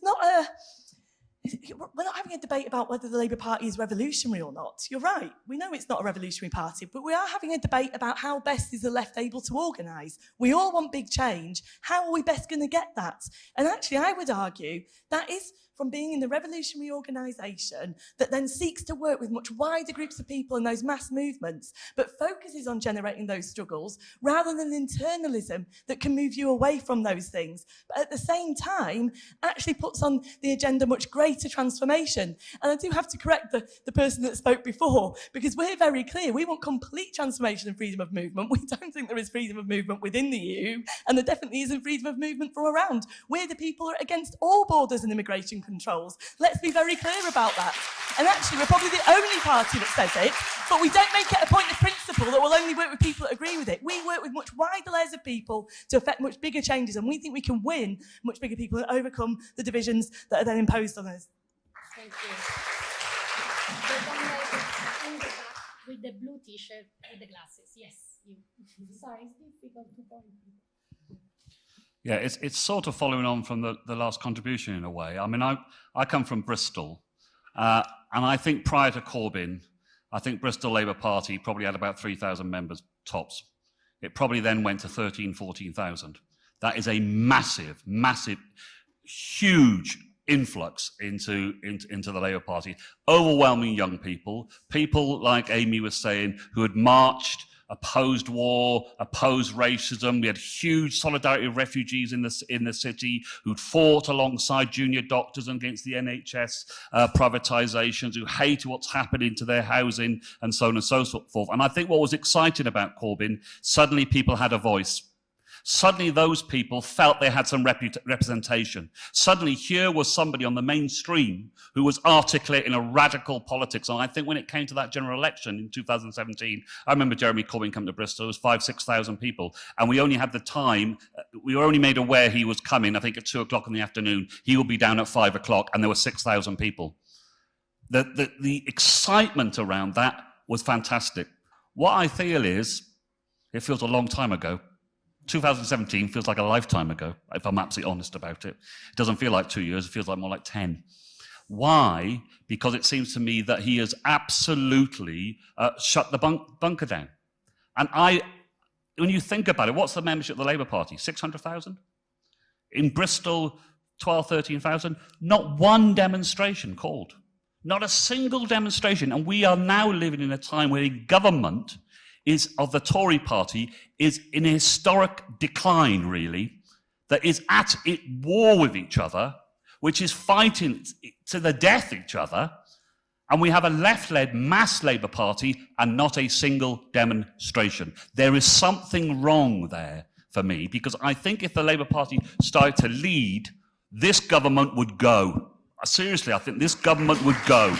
not having a debate about whether the Labour Party is revolutionary or not. You're right, we know it's not a revolutionary party, but we are having a debate about how best is the left able to organise. We all want big change. How are we best going to get that? And actually, I would argue that is from being in the revolutionary organisation that then seeks to work with much wider groups of people in those mass movements, but focuses on generating those struggles rather than internalism that can move you away from those things. But at the same time, actually puts on the agenda much greater transformation. And I do have to correct the person that spoke before, because we're very clear. We want complete transformation and freedom of movement. We don't think there is freedom of movement within the EU, and there definitely isn't freedom of movement from around. We're the people who are against all borders and immigration controls. Let's be very clear about that. And actually, we're probably the only party that says it, but we don't make it a point of principle that we'll only work with people that agree with it. We work with much wider layers of people to affect much bigger changes, and we think we can win much bigger people and overcome the divisions that are then imposed on us. Thank you. The comrade in the back with the blue t-shirt with the glasses. Yes, you. Sorry, it's difficult to point. Yeah, it's sort of following on from the last contribution in a way. I mean, I come from Bristol, and I think prior to Corbyn, I think Bristol Labour Party probably had about 3,000 members tops. It probably then went to 13,000, 14,000. That is a massive, huge influx into the Labour Party. Overwhelming young people, people like Amy was saying, who had marched opposed war, opposed racism. We had huge solidarity of refugees in the city who'd fought alongside junior doctors against the NHS privatisations, who hated what's happening to their housing and so on and so forth. And I think what was exciting about Corbyn, suddenly people had a voice. Suddenly those people felt they had some representation. Suddenly here was somebody on the mainstream who was articulating a radical politics. And I think when it came to that general election in 2017, I remember Jeremy Corbyn coming to Bristol. It was 5,000 to 6,000 people. And we only had the time, we were only made aware he was coming, I think at 2 o'clock in the afternoon. He would be down at 5 o'clock and there were 6,000 people. The excitement around that was fantastic. What I feel is, it feels a long time ago. 2017 feels like a lifetime ago, if I'm absolutely honest about it. It doesn't feel like 2 years, it feels like more like 10. Why? Because it seems to me that he has absolutely shut the bunker down. And when you think about it, what's the membership of the Labour Party? 600,000? In Bristol, 12,000, 13,000? Not one demonstration called. Not a single demonstration. And we are now living in a time where the government of the Tory party is in a historic decline, really, that is at war with each other, which is fighting to the death each other, and we have a left-led mass Labour Party and not a single demonstration. There is something wrong there for me, because I think if the Labour Party started to lead, this government would go. Seriously, I think this government would go.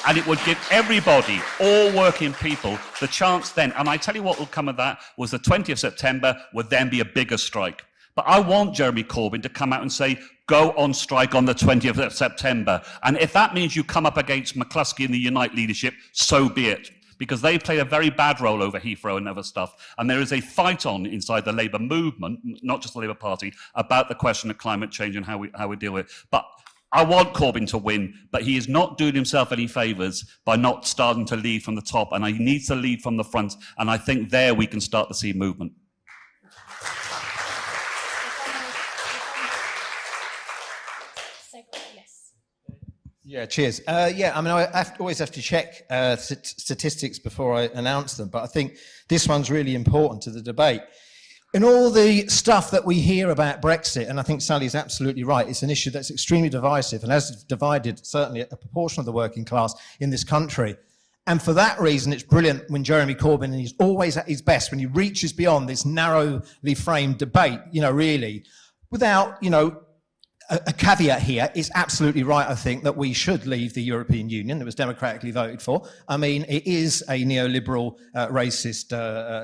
And it would give everybody, all working people, the chance then. And I tell you what will come of that was the 20th of September would then be a bigger strike. But I want Jeremy Corbyn to come out and say, go on strike on the 20th of September. And if that means you come up against McCluskey and the Unite leadership, so be it. Because they played a very bad role over Heathrow and other stuff. And there is a fight on inside the Labour movement, not just the Labour Party, about the question of climate change and how we deal with it. But I want Corbyn to win, but he is not doing himself any favours by not starting to lead from the top, and he needs to lead from the front, and I think there we can start to see movement. Yeah, cheers. Yeah, I mean, I always have to check statistics before I announce them, but I think this one's really important to the debate. In all the stuff that we hear about Brexit, and I think Sally's absolutely right, it's an issue that's extremely divisive and has divided certainly a proportion of the working class in this country. And for that reason, it's brilliant when Jeremy Corbyn, and he's always at his best, when he reaches beyond this narrowly framed debate, really, without, a caveat here. Is absolutely right, I think, that we should leave the European Union that was democratically voted for. I mean, it is a neoliberal, racist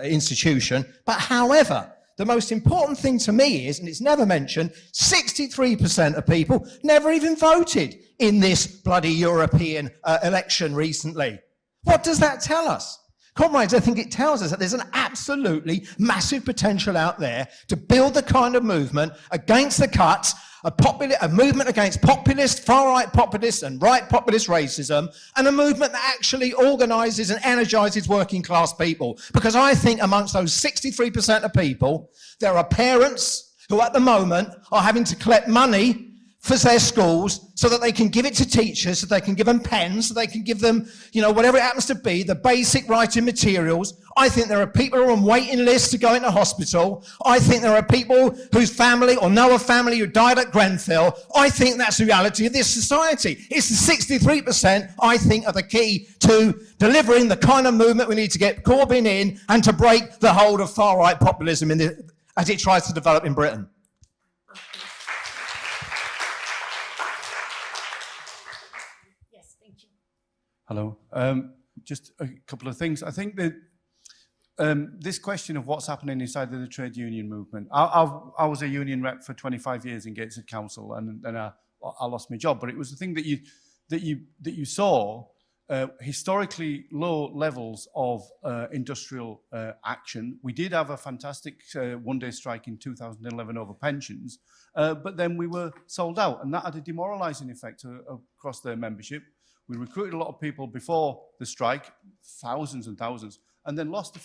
institution. But however, the most important thing to me is, and it's never mentioned, 63% of people never even voted in this bloody European election recently. What does that tell us? Comrades, I think it tells us that there's an absolutely massive potential out there to build the kind of movement against the cuts, a movement against populist, far-right populist and right populist racism, and a movement that actually organises and energises working class people. Because I think amongst those 63% of people, there are parents who at the moment are having to collect money for their schools so that they can give it to teachers, so they can give them pens, so they can give them, whatever it happens to be, the basic writing materials. I think there are people who are on waiting lists to go into hospital. I think there are people whose family or know a family who died at Grenfell. I think that's the reality of this society. It's the 63%, I think, are the key to delivering the kind of movement we need to get Corbyn in and to break the hold of far-right populism as it tries to develop in Britain. Hello. Just a couple of things. I think that this question of what's happening inside of the trade union movement. I was a union rep for 25 years in Gateshead Council, and then I lost my job. But it was the thing that you saw historically low levels of industrial action. We did have a fantastic one-day strike in 2011 over pensions, but then we were sold out, and that had a demoralising effect across their membership. We recruited a lot of people before the strike, thousands and thousands, and then lost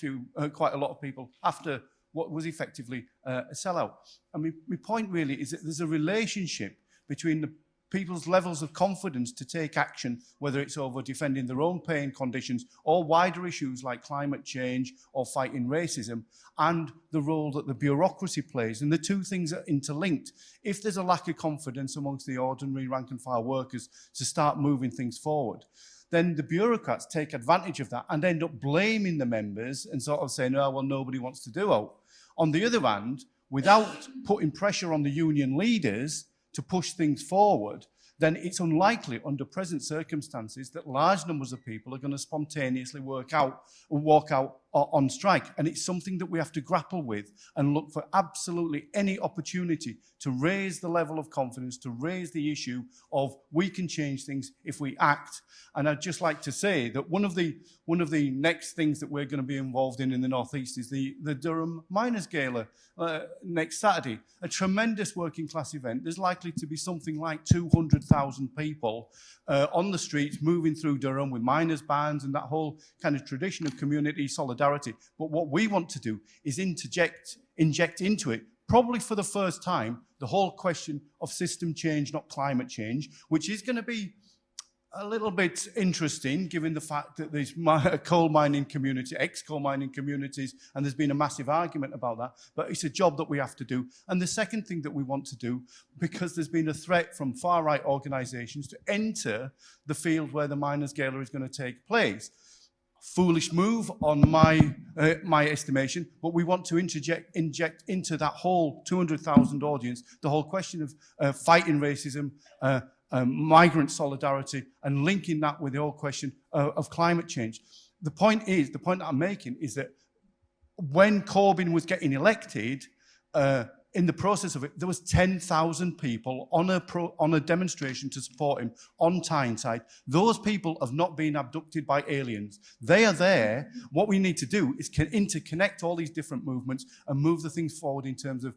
quite a lot of people after what was effectively a sellout. And my point really is that there's a relationship between the people's levels of confidence to take action, whether it's over defending their own pay and conditions or wider issues like climate change or fighting racism, and the role that the bureaucracy plays. And the two things are interlinked. If there's a lack of confidence amongst the ordinary rank and file workers to start moving things forward, then the bureaucrats take advantage of that and end up blaming the members and sort of saying, oh, well, nobody wants to do it. On the other hand, without putting pressure on the union leaders to push things forward, then it's unlikely under present circumstances that large numbers of people are going to spontaneously walk out on strike. And it's something that we have to grapple with and look for absolutely any opportunity to raise the level of confidence, to raise the issue of we can change things if we act. And I'd just like to say that one of the next things that we're going to be involved in the North East is the Durham Miners' Gala next Saturday, a tremendous working class event. There's likely to be something like 200,000 people on the streets moving through Durham with miners' bands and that whole kind of tradition of community solidarity. But what we want to do is inject into it, probably for the first time, the whole question of system change, not climate change, which is going to be a little bit interesting, given the fact that there's coal mining community, ex-coal mining communities, and there's been a massive argument about that, but it's a job that we have to do. And the second thing that we want to do, because there's been a threat from far-right organisations to enter the field where the Miners' Gala is going to take place. Foolish move on my estimation, but we want to inject into that whole 200,000 audience the whole question of fighting racism, migrant solidarity, and linking that with the whole question of climate change. The point that I'm making is that when Corbyn was getting elected, in the process of it, there was 10,000 people on a demonstration to support him on Tyneside. Those people have not been abducted by aliens. They are there. What we need to do is interconnect all these different movements and move the things forward in terms of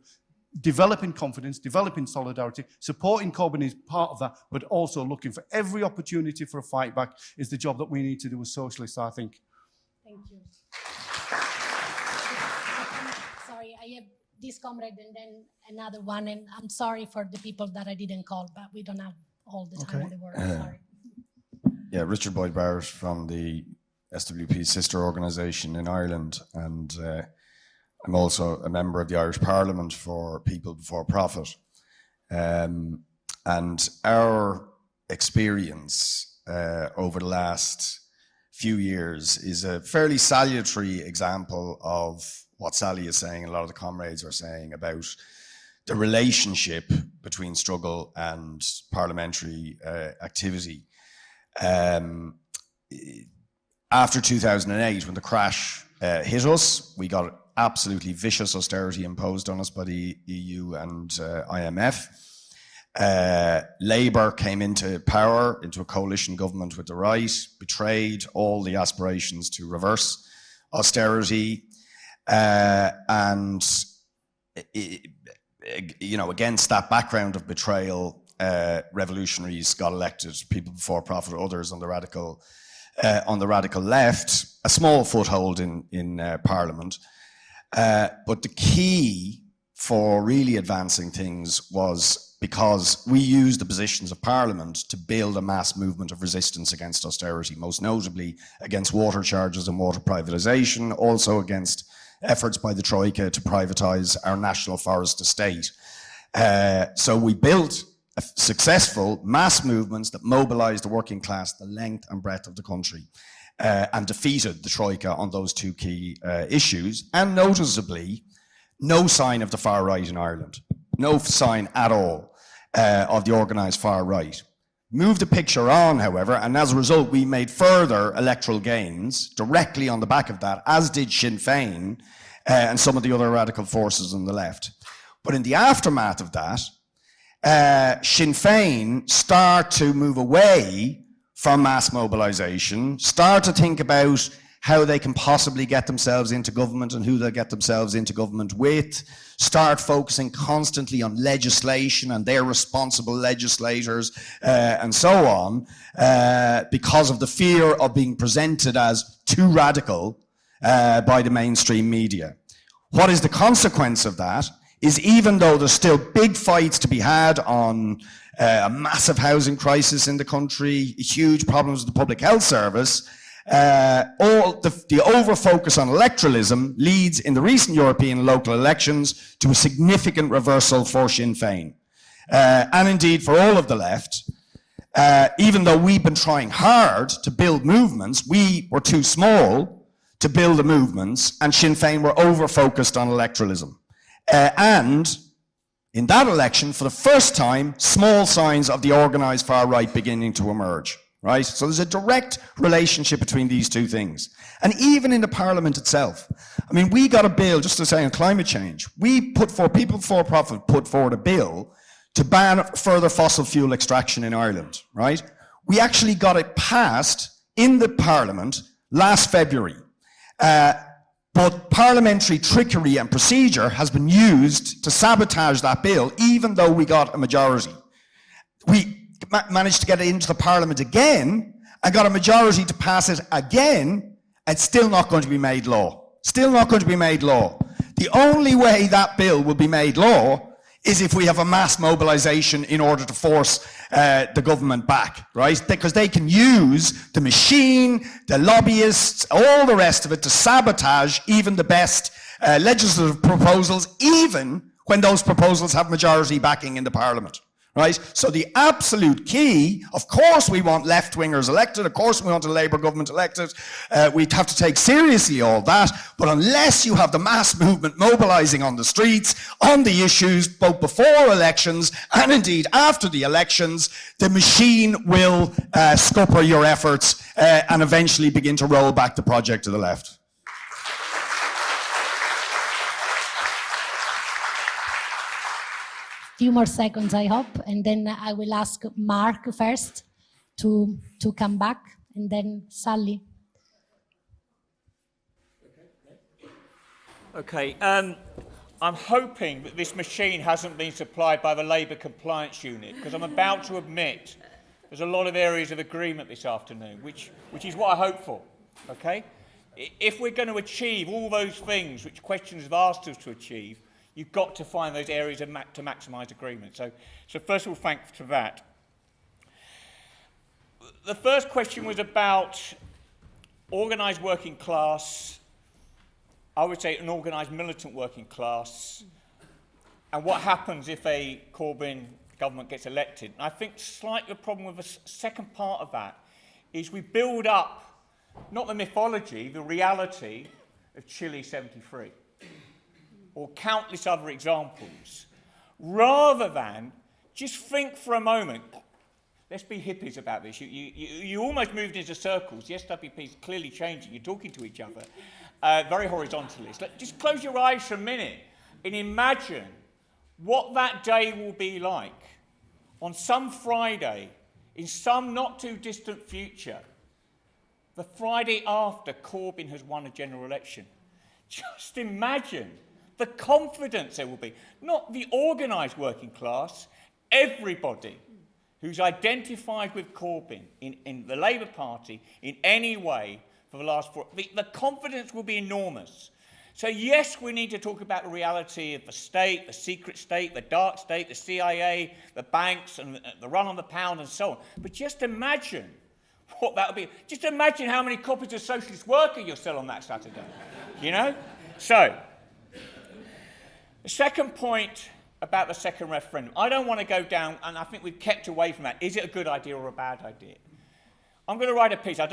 developing confidence, developing solidarity. Supporting Corbyn is part of that, but also looking for every opportunity for a fight back is the job that we need to do as socialists, I think. Thank you. Sorry, I have this comrade and then another one, and I'm sorry for the people that I didn't call, but we don't have all the time in the world. Sorry. Yeah, Richard Boyd Barrett from the SWP sister organisation in Ireland, and I'm also a member of the Irish Parliament for People Before Profit. And our experience over the last few years is a fairly salutary example of what Sally is saying, and a lot of the comrades are saying about the relationship between struggle and parliamentary activity. After 2008, when the crash hit us, we got absolutely vicious austerity imposed on us by the EU and IMF. Labour came into power, into a coalition government with the right, betrayed all the aspirations to reverse austerity, and against that background of betrayal, revolutionaries got elected, People Before Profit, others on the radical left, a small foothold in Parliament. But the key for really advancing things was because we used the positions of Parliament to build a mass movement of resistance against austerity, most notably against water charges and water privatisation, also against efforts by the Troika to privatise our national forest estate. So we built successful mass movements that mobilised the working class the length and breadth of the country. And defeated the Troika on those two key issues, and noticeably, no sign of the far right in Ireland. No sign at all of the organised far right. Move the picture on, however, and as a result, we made further electoral gains directly on the back of that, as did Sinn Féin and some of the other radical forces on the left. But in the aftermath of that, Sinn Féin start to move away from mass mobilisation, start to think about how they can possibly get themselves into government and who they'll get themselves into government with, start focusing constantly on legislation and their responsible legislators and so on, because of the fear of being presented as too radical by the mainstream media. What is the consequence of that is even though there's still big fights to be had on a massive housing crisis in the country, huge problems with the public health service, all the over-focus on electoralism leads in the recent European local elections to a significant reversal for Sinn Féin. And indeed for all of the left, even though we've been trying hard to build movements, we were too small to build the movements, and Sinn Féin were over-focused on electoralism. And in that election, for the first time, small signs of the organised far right beginning to emerge, right? So there's a direct relationship between these two things. And even in the Parliament itself, I mean, we got a bill, just to say on climate change, People for Profit put forward a bill to ban further fossil fuel extraction in Ireland, right? We actually got it passed in the Parliament last February. But parliamentary trickery and procedure has been used to sabotage that bill, even though we got a majority. We managed to get it into the Parliament again and got a majority to pass it again, and it's still not going to be made law. Still not going to be made law. The only way that bill will be made law is if we have a mass mobilization in order to force the government back, right? Because they can use the machine, the lobbyists, all the rest of it to sabotage even the best legislative proposals, even when those proposals have majority backing in the Parliament, right? So the absolute key, of course we want left-wingers elected, of course we want a Labour government elected, we'd have to take seriously all that, but unless you have the mass movement mobilising on the streets, on the issues, both before elections and indeed after the elections, the machine will scupper your efforts and eventually begin to roll back the project to the left. Few more seconds, I hope, and then I will ask Mark first to come back, and then Sally. Okay, I'm hoping that this machine hasn't been supplied by the Labour Compliance Unit, because I'm about to admit there's a lot of areas of agreement this afternoon, which is what I hope for, okay? If we're going to achieve all those things which questions have asked us to achieve, you've got to find those areas to maximise agreement. So first of all, thanks for that. The first question was about organised working class, I would say an organised militant working class, and what happens if a Corbyn government gets elected. And I think slightly the problem with the second part of that is we build up, not the mythology, the reality of Chile 73. Or countless other examples, rather than just think for a moment, let's be hippies about this. You almost moved into circles. The SWP is clearly changing. You're talking to each other, very horizontalist. Just close your eyes for a minute and imagine what that day will be like on some Friday, in some not too distant future, the Friday after Corbyn has won a general election. Just imagine the confidence there will be. Not the organised working class, everybody who's identified with Corbyn in the Labour Party in any way for the last 4... The confidence will be enormous. So yes, we need to talk about the reality of the state, the secret state, the dark state, the CIA, the banks, and the run on the pound and so on. But just imagine what that would be. Just imagine how many copies of Socialist Worker you'll sell on that Saturday. You know? So... the second point about the second referendum, I don't want to go down, and I think we've kept away from that. Is it a good idea or a bad idea? I'm going to write a piece. I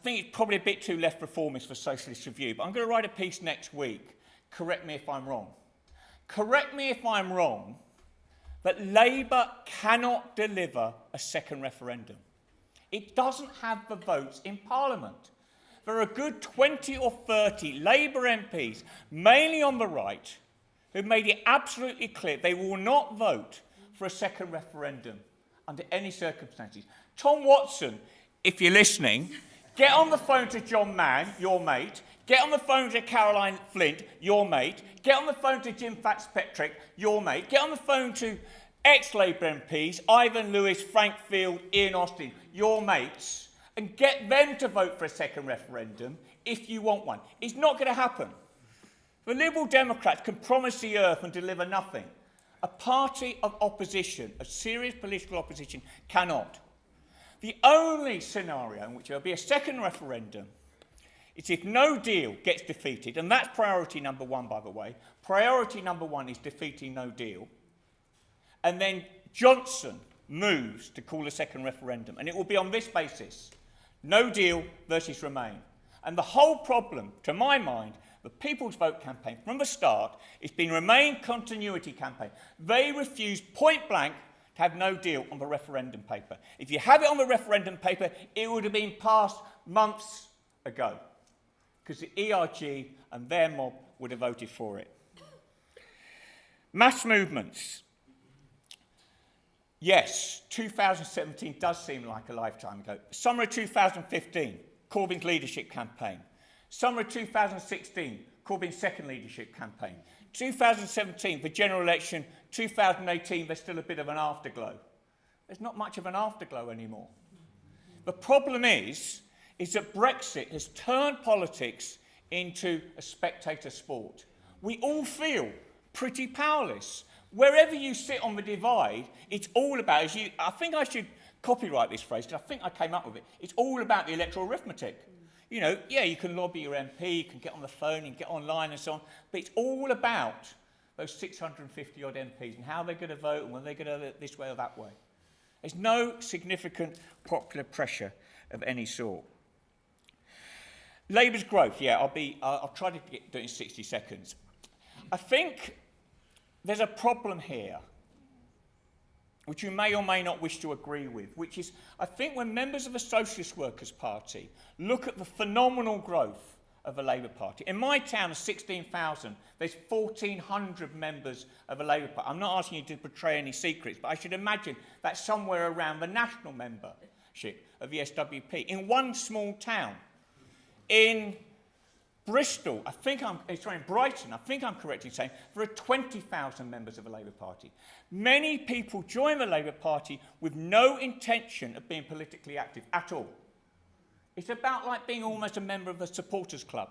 think it's probably a bit too left reformist for Socialist Review, but I'm going to write a piece next week. Correct me if I'm wrong. Correct me if I'm wrong that Labour cannot deliver a second referendum. It doesn't have the votes in Parliament. There are a good 20 or 30 Labour MPs, mainly on the right, who've made it absolutely clear they will not vote for a second referendum under any circumstances. Tom Watson, if you're listening, get on the phone to John Mann, your mate, get on the phone to Caroline Flint, your mate, get on the phone to Jim Fitzpatrick, your mate, get on the phone to ex-Labour MPs, Ivan Lewis, Frank Field, Ian Austin, your mates, and get them to vote for a second referendum if you want one. It's not going to happen. The Liberal Democrats can promise the earth and deliver nothing. A party of opposition, a serious political opposition, cannot. The only scenario in which there will be a second referendum is if no deal gets defeated, and that's priority number one, by the way. Priority number one is defeating no deal. And then Johnson moves to call a second referendum, and it will be on this basis: no deal versus Remain. And the whole problem, to my mind, the People's Vote campaign from the start, it's been Remain continuity campaign. They refused point blank to have no deal on the referendum paper. If you have it on the referendum paper, it would have been passed months ago, because the ERG and their mob would have voted for it. Mass movements. Yes, 2017 does seem like a lifetime ago. Summer of 2015, Corbyn's leadership campaign. Summer of 2016, Corbyn's second leadership campaign. 2017, the general election. 2018, there's still a bit of an afterglow. There's not much of an afterglow anymore. The problem is that Brexit has turned politics into a spectator sport. We all feel pretty powerless. Wherever you sit on the divide, it's all about, I think I should copyright this phrase, because I think I came up with it. It's all about the electoral arithmetic. You know, yeah, you can lobby your MP, you can get on the phone, you can get online and so on, but it's all about those 650-odd MPs and how they're going to vote and whether they're going to vote this way or that way. There's no significant popular pressure of any sort. Labour's growth, yeah, I'll try to do it in 60 seconds. I think there's a problem here, which you may or may not wish to agree with, which is, I think when members of the Socialist Workers' Party look at the phenomenal growth of the Labour Party, in my town of 16,000, there's 1,400 members of the Labour Party. I'm not asking you to betray any secrets, but I should imagine that's somewhere around the national membership of the SWP. In one small town, in Bristol, in Brighton, I think I'm correct in saying, there are 20,000 members of the Labour Party. Many people join the Labour Party with no intention of being politically active at all. It's about like being almost a member of the supporters club.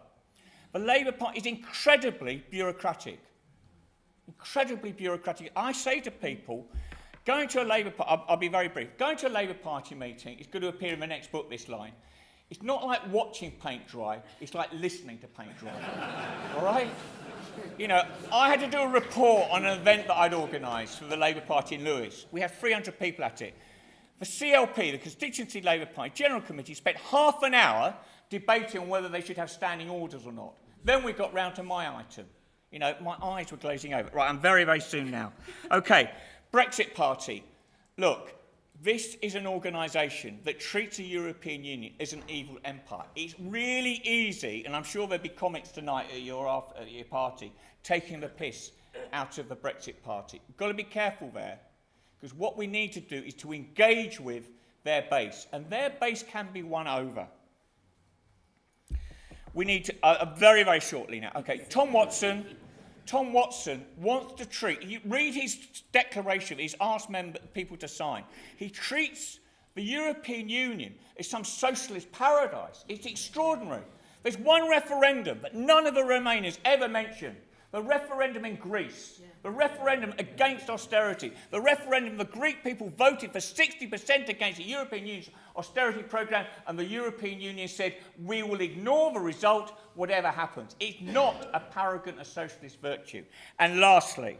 The Labour Party is incredibly bureaucratic. Incredibly bureaucratic. I say to people, going to a Labour Party, I'll be very brief, going to a Labour Party meeting, it's going to appear in my next book, this line, it's not like watching paint dry, it's like listening to paint dry. All right? You know, I had to do a report on an event that I'd organised for the Labour Party in Lewes. We had 300 people at it. The CLP, the Constituency Labour Party General Committee, spent half an hour debating on whether they should have standing orders or not. Then we got round to my item. You know, my eyes were glazing over. Right, I'm very, very soon now. OK, Brexit Party. Look, this is an organisation that treats the European Union as an evil empire. It's really easy, and I'm sure there'll be comments tonight at your party, taking the piss out of the Brexit Party. We've got to be careful there, because what we need to do is to engage with their base, and their base can be won over. We need to, very, very shortly now. OK, Tom Watson wants to treat, you read his declaration he's asked people to sign. He treats the European Union as some socialist paradise. It's extraordinary. There's one referendum that none of the Remainers ever mentioned. The referendum in Greece. The referendum against austerity. The referendum, the Greek people voted for 60% against the European Union's austerity programme, and the European Union said, we will ignore the result, whatever happens. It's not a paragon of socialist virtue. And lastly,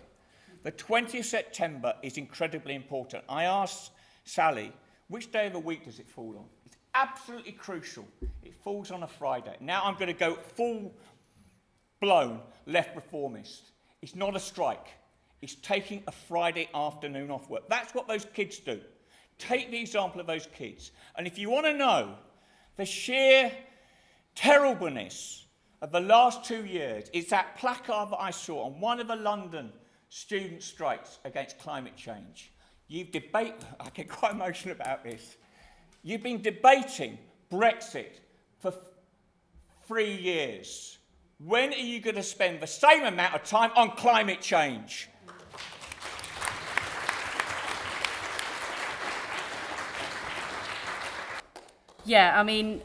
the 20th of September is incredibly important. I asked Sally, which day of the week does it fall on? It's absolutely crucial. It falls on a Friday. Now I'm going to go full-blown left reformist. It's not a strike. It's taking a Friday afternoon off work. That's what those kids do. Take the example of those kids. And if you want to know the sheer terribleness of the last 2 years, it's that placard that I saw on one of the London student strikes against climate change. I get quite emotional about this. You've been debating Brexit for 3 years. When are you going to spend the same amount of time on climate change? Yeah, I mean,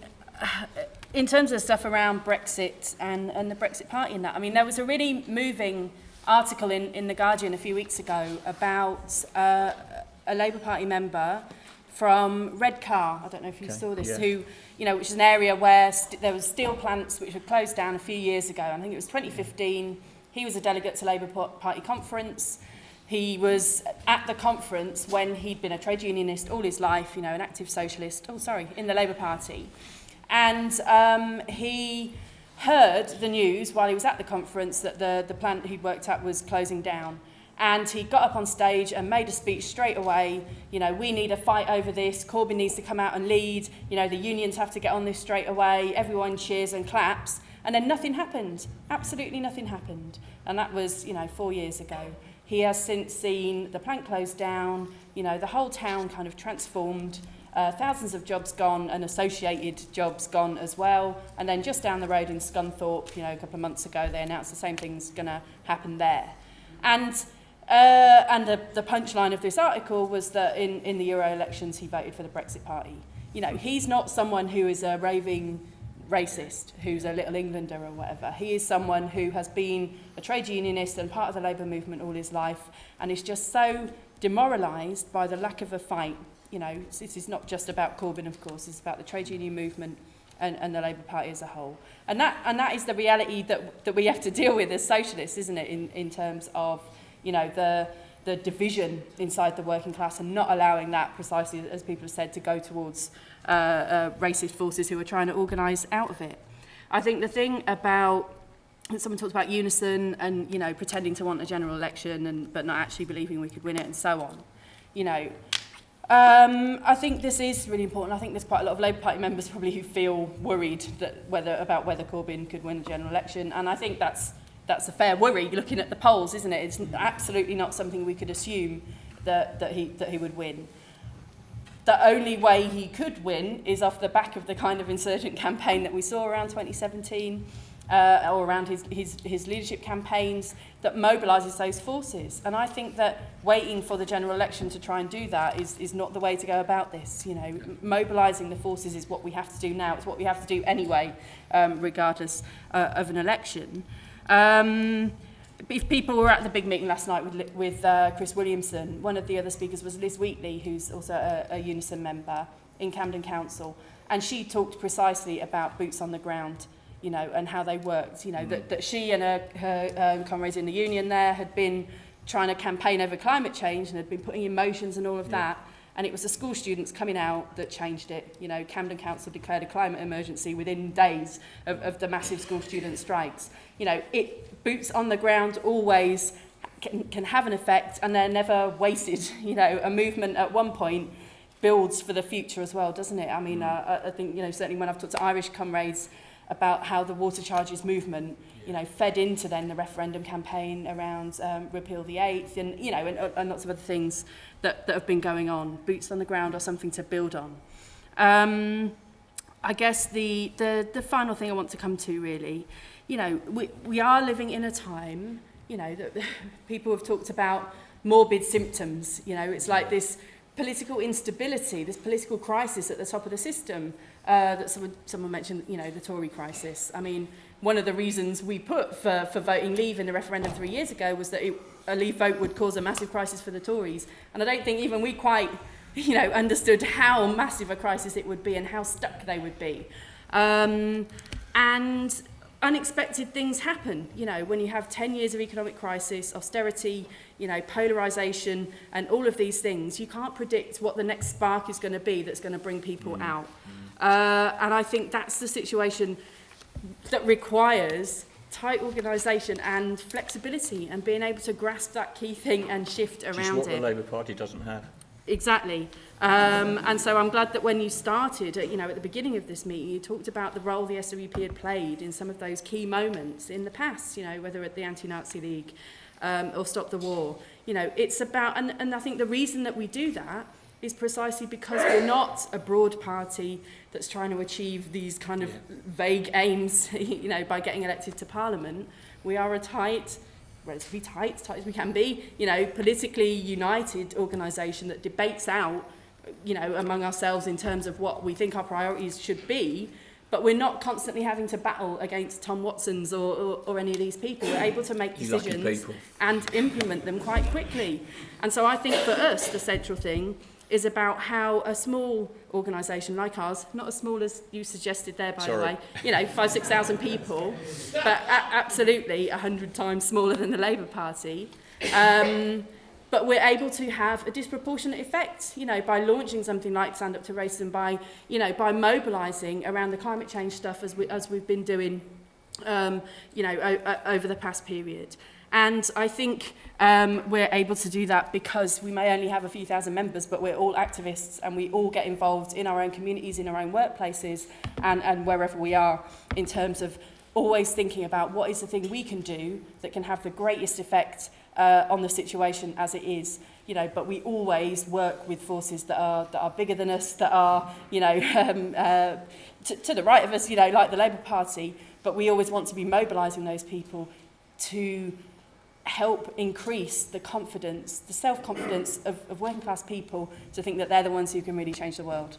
in terms of stuff around Brexit and the Brexit Party and that, I mean, there was a really moving article in The Guardian a few weeks ago about a Labour Party member from Redcar, I don't know if you saw this, who, you know, which is an area where there was steel plants which had closed down a few years ago. I think it was 2015. He was a delegate to Labour Party conference. He was at the conference when he'd been a trade unionist all his life, you know, an active socialist, in the Labour Party. And he heard the news while he was at the conference that the plant he'd worked at was closing down. And he got up on stage and made a speech straight away. You know, we need a fight over this. Corbyn needs to come out and lead. You know, the unions have to get on this straight away. Everyone cheers and claps. And then nothing happened. Absolutely nothing happened. And that was, you know, 4 years ago. He has since seen the plant closed down. You know, the whole town kind of transformed. Thousands of jobs gone and associated jobs gone as well. And then just down the road in Scunthorpe, you know, a couple of months ago, they announced the same thing's going to happen there. And the punchline of this article was that in the Euro elections, he voted for the Brexit Party. You know, he's not someone who is a raving racist, who's a Little Englander or whatever. He is someone who has been a trade unionist and part of the Labour movement all his life and is just so demoralised by the lack of a fight. You know, this is not just about Corbyn, of course, it's about the trade union movement and the Labour Party as a whole. And that is the reality that we have to deal with as socialists, isn't it, in terms of, you know, the division inside the working class and not allowing that, precisely as people have said, to go towards racist forces who are trying to organise out of it. I think the thing about, someone talked about unison and, you know, pretending to want a general election but not actually believing we could win it and so on. You know, I think this is really important. I think there's quite a lot of Labour Party members probably who feel worried about whether Corbyn could win the general election, and I think that's a fair worry looking at the polls, isn't it? It's absolutely not something we could assume that he would win. The only way he could win is off the back of the kind of insurgent campaign that we saw around 2017 or around his leadership campaigns that mobilises those forces. And I think that waiting for the general election to try and do that is not the way to go about this. You know, mobilising the forces is what we have to do now. It's what we have to do anyway, regardless of an election. If people were at the big meeting last night with Chris Williamson, one of the other speakers was Liz Wheatley, who's also a Unison member in Camden Council, and she talked precisely about boots on the ground, you know, and how they worked. You know, that she and her comrades in the union there had been trying to campaign over climate change and had been putting in motions and all of that. And it was the school students coming out that changed it. You know, Camden Council declared a climate emergency within days of the massive school student strikes. You know, boots on the ground always can have an effect, and they're never wasted. You know, a movement at one point builds for the future as well, doesn't it? I mean, I think, you know, certainly when I've talked to Irish comrades about how the water charges movement, you know, fed into then the referendum campaign around repeal the 8th, and, you know, and lots of other things that have been going on. Boots on the ground are something to build on. I guess the final thing I want to come to, really, you know, we are living in a time, you know, that people have talked about morbid symptoms. You know, it's like this political instability, this political crisis at the top of the system that someone mentioned, you know, the Tory crisis. I mean, one of the reasons we put for voting Leave in the referendum 3 years ago was that a Leave vote would cause a massive crisis for the Tories. And I don't think even we quite, you know, understood how massive a crisis it would be and how stuck they would be. And unexpected things happen, you know, when you have 10 years of economic crisis, austerity, you know, polarisation and all of these things. You can't predict what the next spark is going to be that's going to bring people out. And I think that's the situation that requires tight organisation and flexibility and being able to grasp that key thing and shift around it. Which is what the Labour Party doesn't have. Exactly. And so I'm glad that when you started, you know, at the beginning of this meeting, you talked about the role the SWP had played in some of those key moments in the past, you know, whether at the Anti-Nazi League or Stop the War. You know, it's about, and I think the reason that we do that is precisely because we're not a broad party that's trying to achieve these kind of vague aims, you know, by getting elected to Parliament. We are a relatively tight as we can be, you know, politically united organisation that debates out, you know, among ourselves in terms of what we think our priorities should be, but we're not constantly having to battle against Tom Watsons or any of these people. We're able to make decisions and implement them quite quickly. And so I think for us, the central thing is about how a small organisation like ours, not as small as you suggested there, by the way, 5,000-6,000 people, but absolutely 100 times smaller than the Labour Party, but we're able to have a disproportionate effect, by launching something like Stand Up to Racism, by mobilising around the climate change stuff as we've been doing, over the past period. And I think we're able to do that because we may only have a few thousand members, but we're all activists and we all get involved in our own communities, in our own workplaces, and wherever we are, in terms of always thinking about what is the thing we can do that can have the greatest effect on the situation as it is. But we always work with forces that are bigger than us, that are, to the right of us, like the Labour Party, but we always want to be mobilising those people to help increase the confidence, the self-confidence of working class people to think that they're the ones who can really change the world.